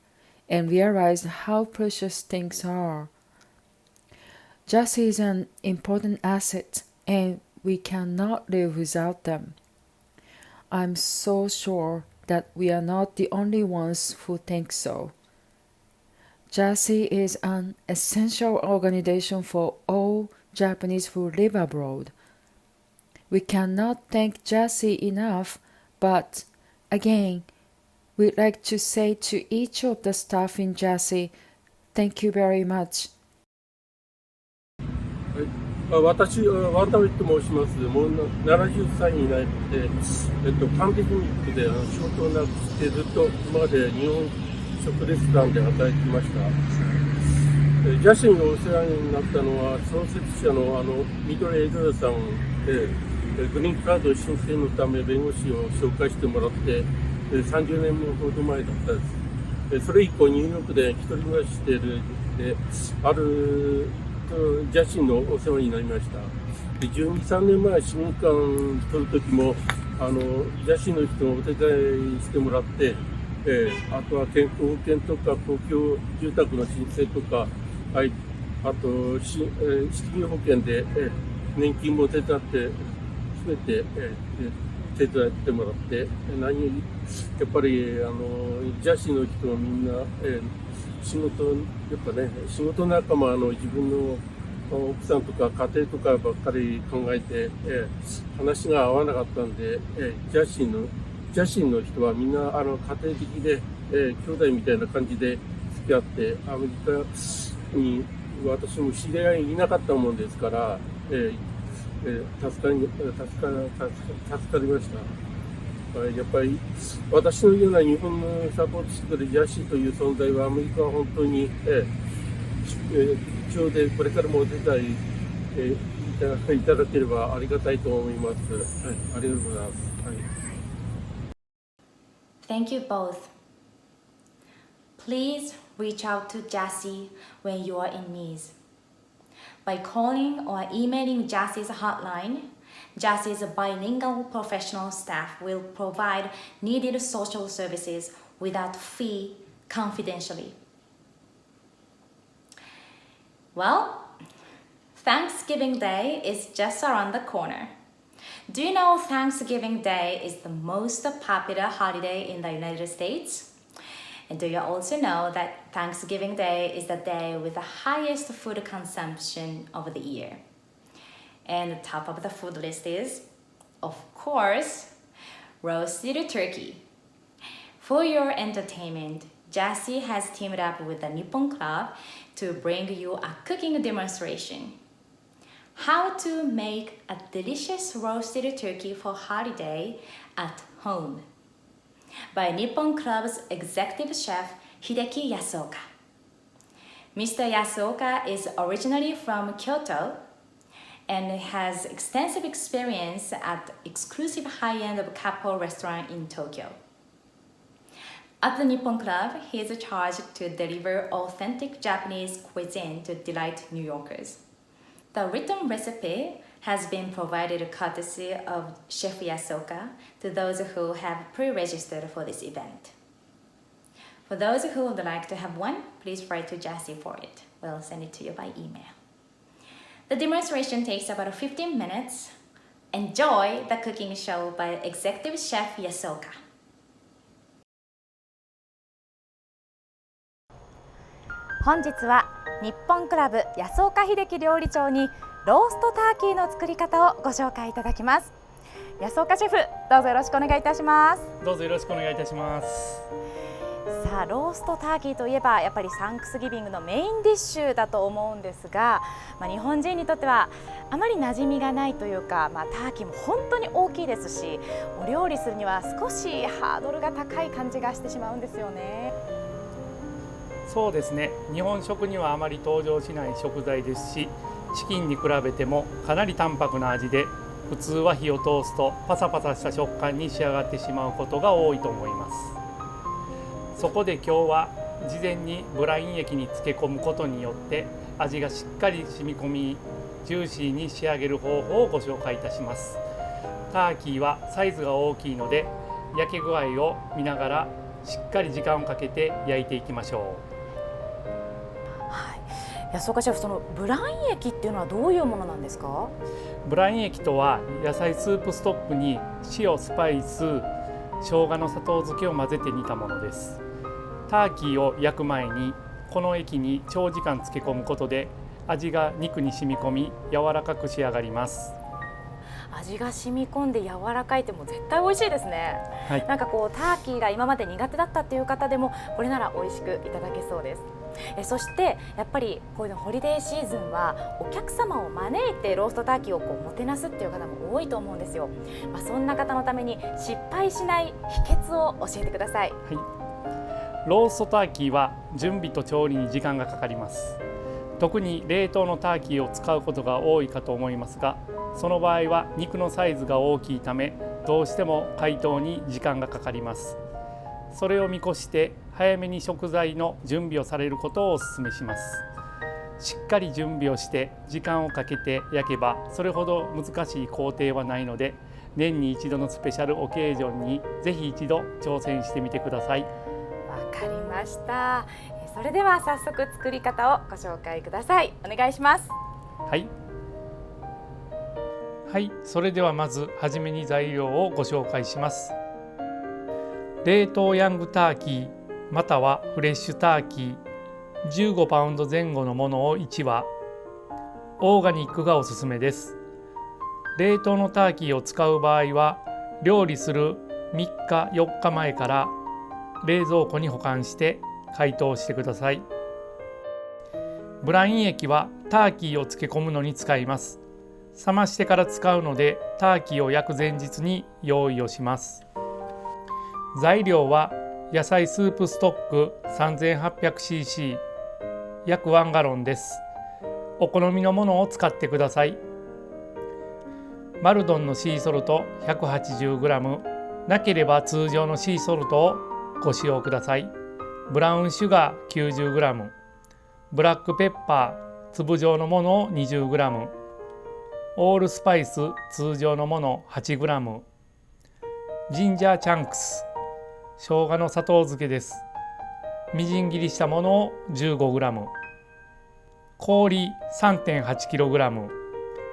[SPEAKER 17] and realized how precious things are. JASSI is an important asset, and we cannot live without them. I'm so sure that we are not the only ones who think so. JASSI is an essential organization for all Japanese who live abroad. We cannot thank JASSI enough, but again, we'd like to say to each of the staff in JASSI, thank you very much.
[SPEAKER 18] 私はワタウィット申します。もう70歳になって、パンデミックで仕事をなくしてずっと今まで日本食レストランで働いてきました。ジャシンがお世話になったのは創設者のミドルエイドさんで、グリーンカード申請のため弁護士を紹介してもらって30年ほど前だったです。それ以降ニューヨークで一人暮らししているであるジャシンのお世話になりました。12、3年前市民館取る時もジャシンの人がお手伝いしてもらって、あとは健康保険とか公共住宅の申請とか、はい、あと失業保険で、年金も手伝って全て、手伝ってもらってやっぱりジャシの人はみんな、仕事仲間自分の奥さんとか家庭とかばっかり考えて、話が合わなかったんで、ジャシンの人はみんな家庭的で、兄弟みたいな感じで付き合ってアメリカに私も知り合いいなかったもんですから、助かりました。やっぱり私のような日本のサポートしてくれるジャシーという存在はアメリカは本当に必要で、これからもお手伝いいただければありがたいと思います。はい、ありがとうございます。はい、
[SPEAKER 1] Thank you both. Please reach out to JASSI when you are in need. By calling or emailing JASSI's hotline, JASSI's bilingual professional staff will provide needed social services without fee confidentially. Well, Thanksgiving Day is just around the corner. Do you know Thanksgiving Day is the most popular holiday in the United States? And do you also know that Thanksgiving Day is the day with the highest food consumption of the year? And the top of the food list is, of course, roasted turkey. For your entertainment, JASSI has teamed up with the NIPPON Club to bring you a cooking demonstration. How to make a delicious roasted turkey for holiday at home by NIPPON Club's executive chef Hideki Yasuoka. Mr. Yasuoka is originally from Kyoto and has extensive experience at exclusive high-end couple restaurant in Tokyo. At the NIPPON Club, he is charged to deliver authentic Japanese cuisine to delight New Yorkers. The written recipe has been provided courtesy of Chef Yasuoka to those who have pre-registered for this event. For those who would like to have one, please write to JASSI for it. We'll send it to you by email. The demonstration takes about 15 minutes. Enjoy the cooking show by Executive Chef Yasuoka.
[SPEAKER 19] 本日は日本クラブ安岡秀樹料理長にローストターキーの作り方をご紹介いただきます。安岡シェフ、どうぞよろしくお願いいたします。
[SPEAKER 20] どうぞよろしくお願いいたします。
[SPEAKER 19] ささあローストターキーといえばやっぱりサンクスギビングのメインディッシュだと思うんですが、日本人にとってはあまり馴染みがないというか、ターキーも本当に大きいですし、お料理するには少しハードルが高い感じがしてしまうんですよね。
[SPEAKER 20] そうですね、日本食にはあまり登場しない食材ですし、チキンに比べてもかなり淡白な味で、普通は火を通すとパサパサした食感に仕上がってしまうことが多いと思います。そこで今日は事前にブライン液に漬け込むことによって味がしっかり染み込みジューシーに仕上げる方法をご紹介いたします。ターキーはサイズが大きいので焼け具合を見ながらしっかり時間をかけて焼いていきましょ
[SPEAKER 19] う。安岡シェフ、そのブライン液っていうのはどういうものなんですか？
[SPEAKER 20] ブライン液とは野菜スープストックに塩、スパイス、生姜の砂糖漬けを混ぜて煮たものです。ターキーを焼く前にこの液に長時間漬け込むことで味が肉に染み込み柔らかく仕上がります。
[SPEAKER 19] 味が染み込んで柔らかいってもう絶対美味しいですね。なんかこうターキーが今まで苦手だったっていう方でもこれなら美味しくいただけそうです。そしてやっぱりこういうのホリデーシーズンはお客様を招いてローストターキーをもてなすっていう方も多いと思うんですよ。そんな方のために失敗しない秘訣を教えてください。
[SPEAKER 20] ローストターキーは準備と調理に時間がかかります。特に冷凍のターキーを使うことが多いかと思いますが、その場合は肉のサイズが大きいためどうしても解凍に時間がかかります。それを見越して早めに食材の準備をされることをお勧めします。しっかり準備をして時間をかけて焼けばそれほど難しい工程はないので、年に一度のスペシャルオケージョンにぜひ一度挑戦してみてください。
[SPEAKER 19] わかりました。それでは早速作り方をご紹介ください。お願いします。
[SPEAKER 20] はい、それではまずはじめに材料をご紹介します。冷凍ヤングターキーまたはフレッシュターキー15パウンド前後のものを1羽、オーガニックがおすすめです。冷凍のターキーを使う場合は料理する3日4日前から冷蔵庫に保管して解凍してください。ブライン液はターキーを漬け込むのに使います。冷ましてから使うのでターキーを焼く前日に用意をします。材料は野菜スープストック 3800cc 約1ガロンです。お好みのものを使ってください。マルドンのシーソルト 180g、 なければ通常のシーソルトをご使用ください。ブラウンシュガー 90g、 ブラックペッパー粒状のものを 20g、 オールスパイス通常のもの 8g、 ジンジャーチャンクス生姜の砂糖漬けです。みじん切りしたものを 15g、 氷 3.8kg、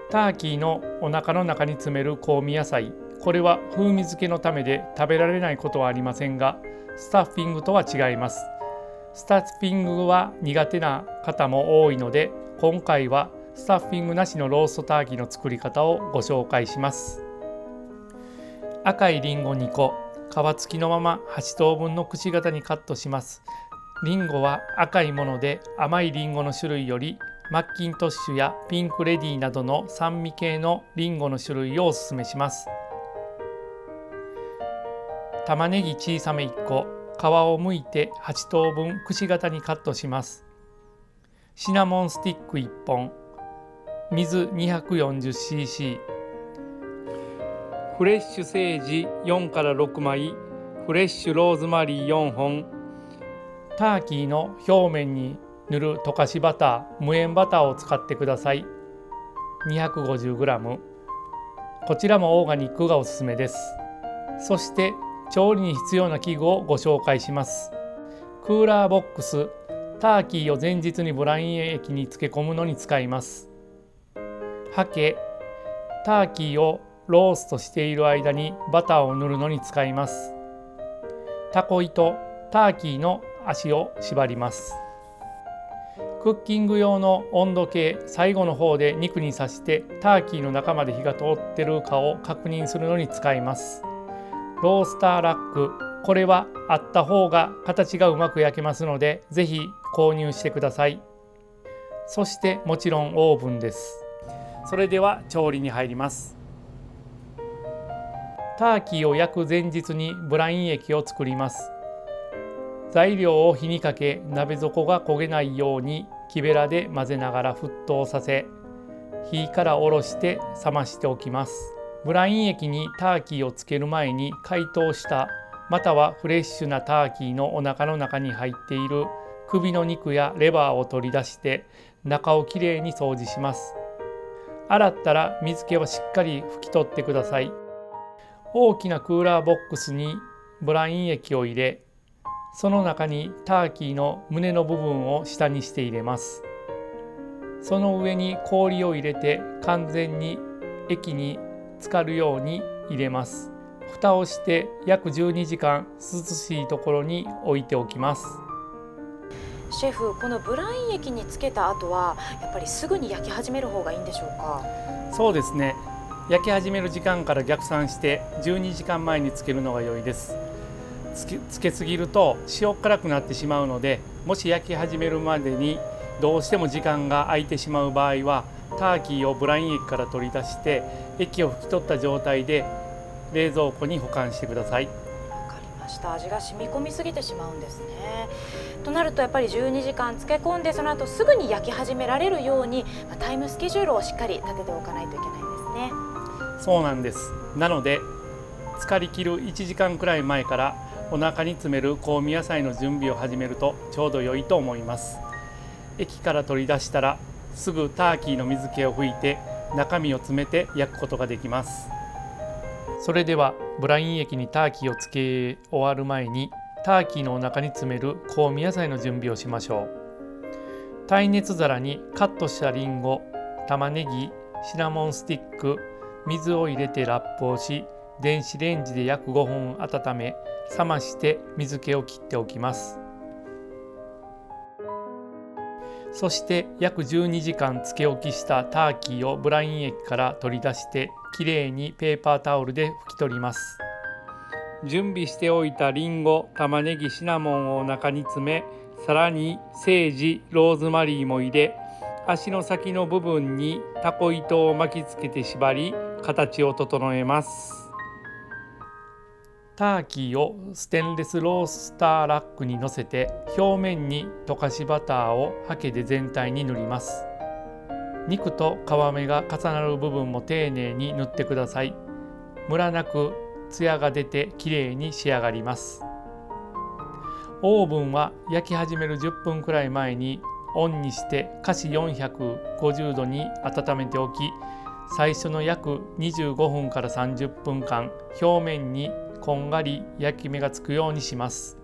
[SPEAKER 20] ターキーのお腹の中に詰める香味野菜、これは風味付けのためで食べられないことはありませんが、スタッフィングとは違います。スタッフィングは苦手な方も多いので、今回はスタッフィングなしのローストターキーの作り方をご紹介します。赤いりんご2個、皮付きのまま8等分のくし形にカットします。りんごは赤いもので甘いりんごの種類よりマッキントッシュやピンクレディーなどの酸味系のりんごの種類をおすすめします。玉ねぎ小さめ1個、皮を剥いて8等分くし形にカットします。シナモンスティック1本、水 240cc、フレッシュセージ4から6枚、フレッシュローズマリー4本、ターキーの表面に塗る溶かしバター、無塩バターを使ってください。 250g、 こちらもオーガニックがおすすめです。そして調理に必要な器具をご紹介します。クーラーボックス、ターキーを前日にブライン液に漬け込むのに使います。ハケ、ターキーをローストしている間にバターを塗るのに使います。タコ糸、ターキーの足を縛ります。クッキング用の温度計、最後の方で肉に刺してターキーの中まで火が通っているかを確認するのに使います。ロースターラック、これはあった方が形がうまく焼けますので、ぜひ購入してください。そしてもちろんオーブンです。それでは調理に入ります。ターキーを焼く前日にブライン液を作ります。材料を火にかけ、鍋底が焦げないように木べらで混ぜながら沸騰させ、火から下ろして冷ましておきます。ブライン液にターキーをつける前に解凍したまたはフレッシュなターキーのお腹の中に入っている首の肉やレバーを取り出して中をきれいに掃除します。洗ったら水気をしっかり拭き取ってください。大きなクーラーボックスにブライン液を入れ、その中にターキーの胸の部分を下にして入れます。その上に氷を入れて完全に液に浸かるように入れます。蓋をして約12時間涼しいところに置いておきます。
[SPEAKER 19] シェフ、このブライン液につけた後はやっぱりすぐに焼き始める方がいいんでしょうか？
[SPEAKER 20] そうですね。焼き始める時間から逆算して12時間前につけるのが良いです。つけすぎると塩辛くなってしまうので、もし焼き始めるまでにどうしても時間が空いてしまう場合は、ターキーをブライン液から取り出して液を拭き取った状態で冷蔵庫に保管してください。
[SPEAKER 19] わかりました。味が染み込みすぎてしまうんですね。となるとやっぱり12時間漬け込んで、その後すぐに焼き始められるようにタイムスケジュールをしっかり立てておかないといけないんですね。
[SPEAKER 20] そうなんです。なので浸かりきる1時間くらい前からお腹に詰める香味野菜の準備を始めるとちょうど良いと思います。液から取り出したらすぐターキーの水気を拭いて中身を詰めて焼くことができます。それではブライン液にターキーをつけ終わる前にターキーのお腹に詰める香味野菜の準備をしましょう。耐熱皿にカットしたリンゴ、玉ねぎ、シナモンスティック、水を入れてラップをし、電子レンジで約5分温め、冷まして水気を切っておきます。そして約12時間つけ置きしたターキーをブライン液から取り出してきれいにペーパータオルで拭き取ります。準備しておいたリンゴ、玉ねぎ、シナモンを中に詰め、さらにセージ、ローズマリーも入れ、足の先の部分にタコ糸を巻きつけて縛り、形を整えます。ターキーをステンレスロースターラックに乗せて、表面に溶かしバターをハケで全体に塗ります。肉と皮目が重なる部分も丁寧に塗ってください。ムラなくツヤが出てきれいに仕上がります。オーブンは焼き始める10分くらい前にオンにして華氏450度に温めておき、最初の約25分から30分間表面にこんがり焼き目がつくようにします。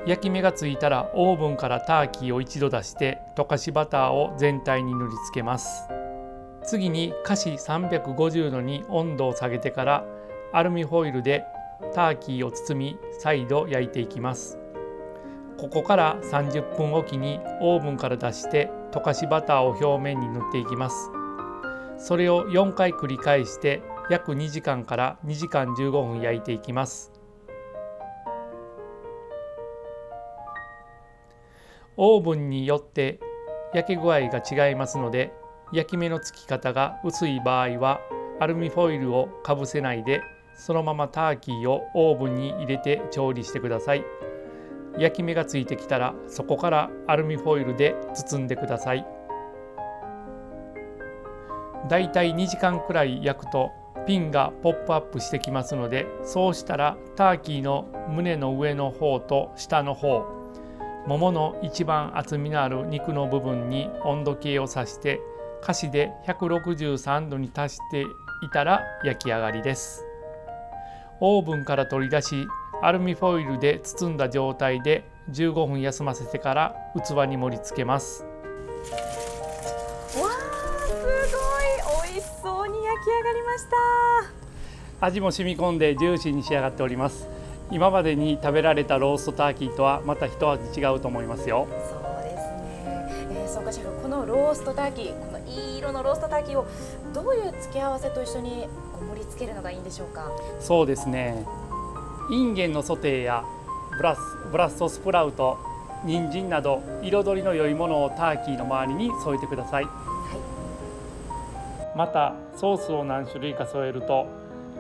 [SPEAKER 20] 焼き目がついたらオーブンからターキーを一度出して溶かしバターを全体に塗りつけます。次に華氏350度に温度を下げてからアルミホイルでターキーを包み再度焼いていきます。ここから30分おきにオーブンから出して溶かしバターを表面に塗っていきます。それを4回繰り返して約2時間から2時間15分焼いていきます。オーブンによって焼き具合が違いますので、焼き目のつき方が薄い場合はアルミホイルをかぶせないで、そのままターキーをオーブンに入れて調理してください。焼き目がついてきたらそこからアルミホイルで包んでください。だいたい2時間くらい焼くとピンがポップアップしてきますので、そうしたらターキーの胸の上の方と下の方、ももの一番厚みのある肉の部分に温度計をさして華氏で163度に達していたら焼き上がりです。オーブンから取り出しアルミホイルで包んだ状態で15分休ませてから器に盛り付けます。
[SPEAKER 19] わー、すごい美味しそうに焼き上がりました。
[SPEAKER 20] 味も染み込んでジューシーに仕上がっております。今までに食べられたローストターキーとはまた一味違うと思いますよ。
[SPEAKER 19] そうですね。そうかシェフ、このローストターキー、このいい色のローストターキーをどういう付け合わせと一緒に盛り付けるのがいいんでしょうか？
[SPEAKER 20] そうですね。インゲンのソテーやブラッソスプラウト、人参など彩りの良いものをターキーの周りに添えてください。またソースを何種類か添えると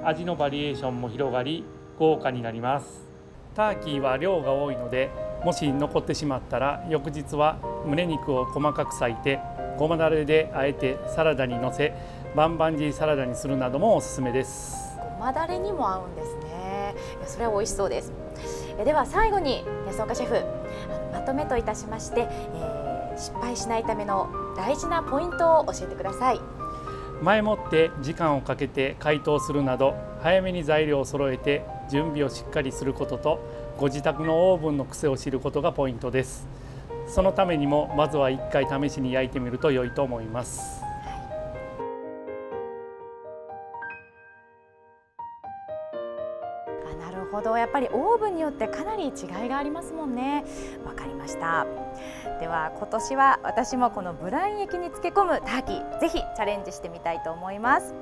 [SPEAKER 20] 味のバリエーションも広がり豪華になります。ターキーは量が多いので、もし残ってしまったら翌日は胸肉を細かく裂いてごまだれであえてサラダにのせ、バンバンジーサラダにするなどもおすすめです。
[SPEAKER 19] ごまだれにも合うんですね。いや、それは美味しそうです。では最後に安岡シェフ、まとめといたしまして、失敗しないための大事なポイントを教えてください。
[SPEAKER 20] 前もって時間をかけて解凍するなど、早めに材料を揃えて準備をしっかりすることと、ご自宅のオーブンの癖を知ることがポイントです。そのためにもまずは1回試しに焼いてみると良いと思います。
[SPEAKER 19] なるほど、やっぱりオーブンによってかなり違いがありますもんね。わかりました。では今年は私もこのブラン液に漬け込むターキー、ぜひチャレンジしてみたいと思います。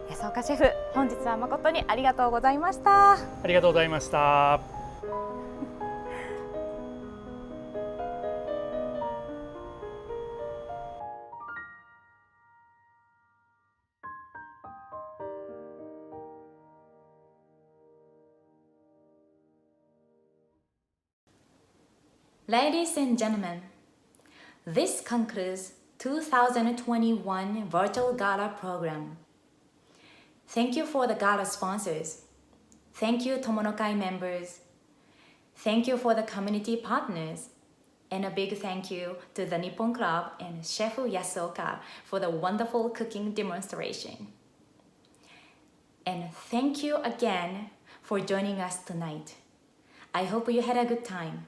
[SPEAKER 19] 安岡シェフ、本日は誠にありがとうございました。
[SPEAKER 20] ありがとうございました。
[SPEAKER 1] Ladies and gentlemen, this concludes 2021 Virtual Gala program. Thank you for the Gala sponsors. Thank you Tomonokai members. Thank you for the community partners. And a big thank you to the Nippon Club and Chef Yasuoka for the wonderful cooking demonstration. And thank you again for joining us tonight. I hope you had a good time.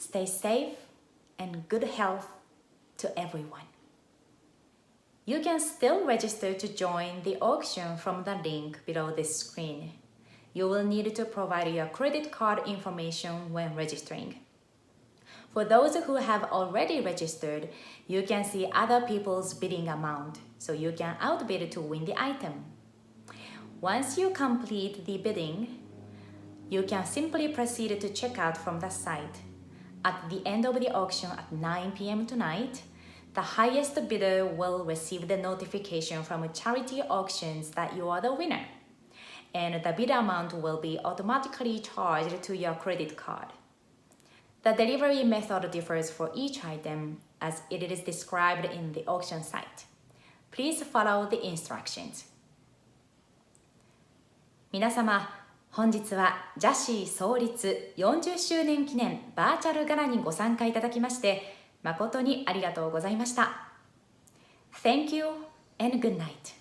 [SPEAKER 1] Stay safe and good health to everyone. You can still register to join the auction from the link below this screen. You will need to provide your credit card information when registering. For those who have already registered, you can see other people's bidding amount, so you can outbid to win the item. Once you complete the bidding, you can simply proceed to checkout from the site. At the end of the auction at 9 p.m. tonight, the highest bidder will receive the notification from charity auctions that you are the winner, and the bid amount will be automatically charged to your credit card. The delivery method differs for each item as it is described in the auction site. Please follow the instructions. 皆様、本日はジャシー創立40周年記念バーチャルガラにご参加いただきまして誠にありがとうございました。Thank you and good night.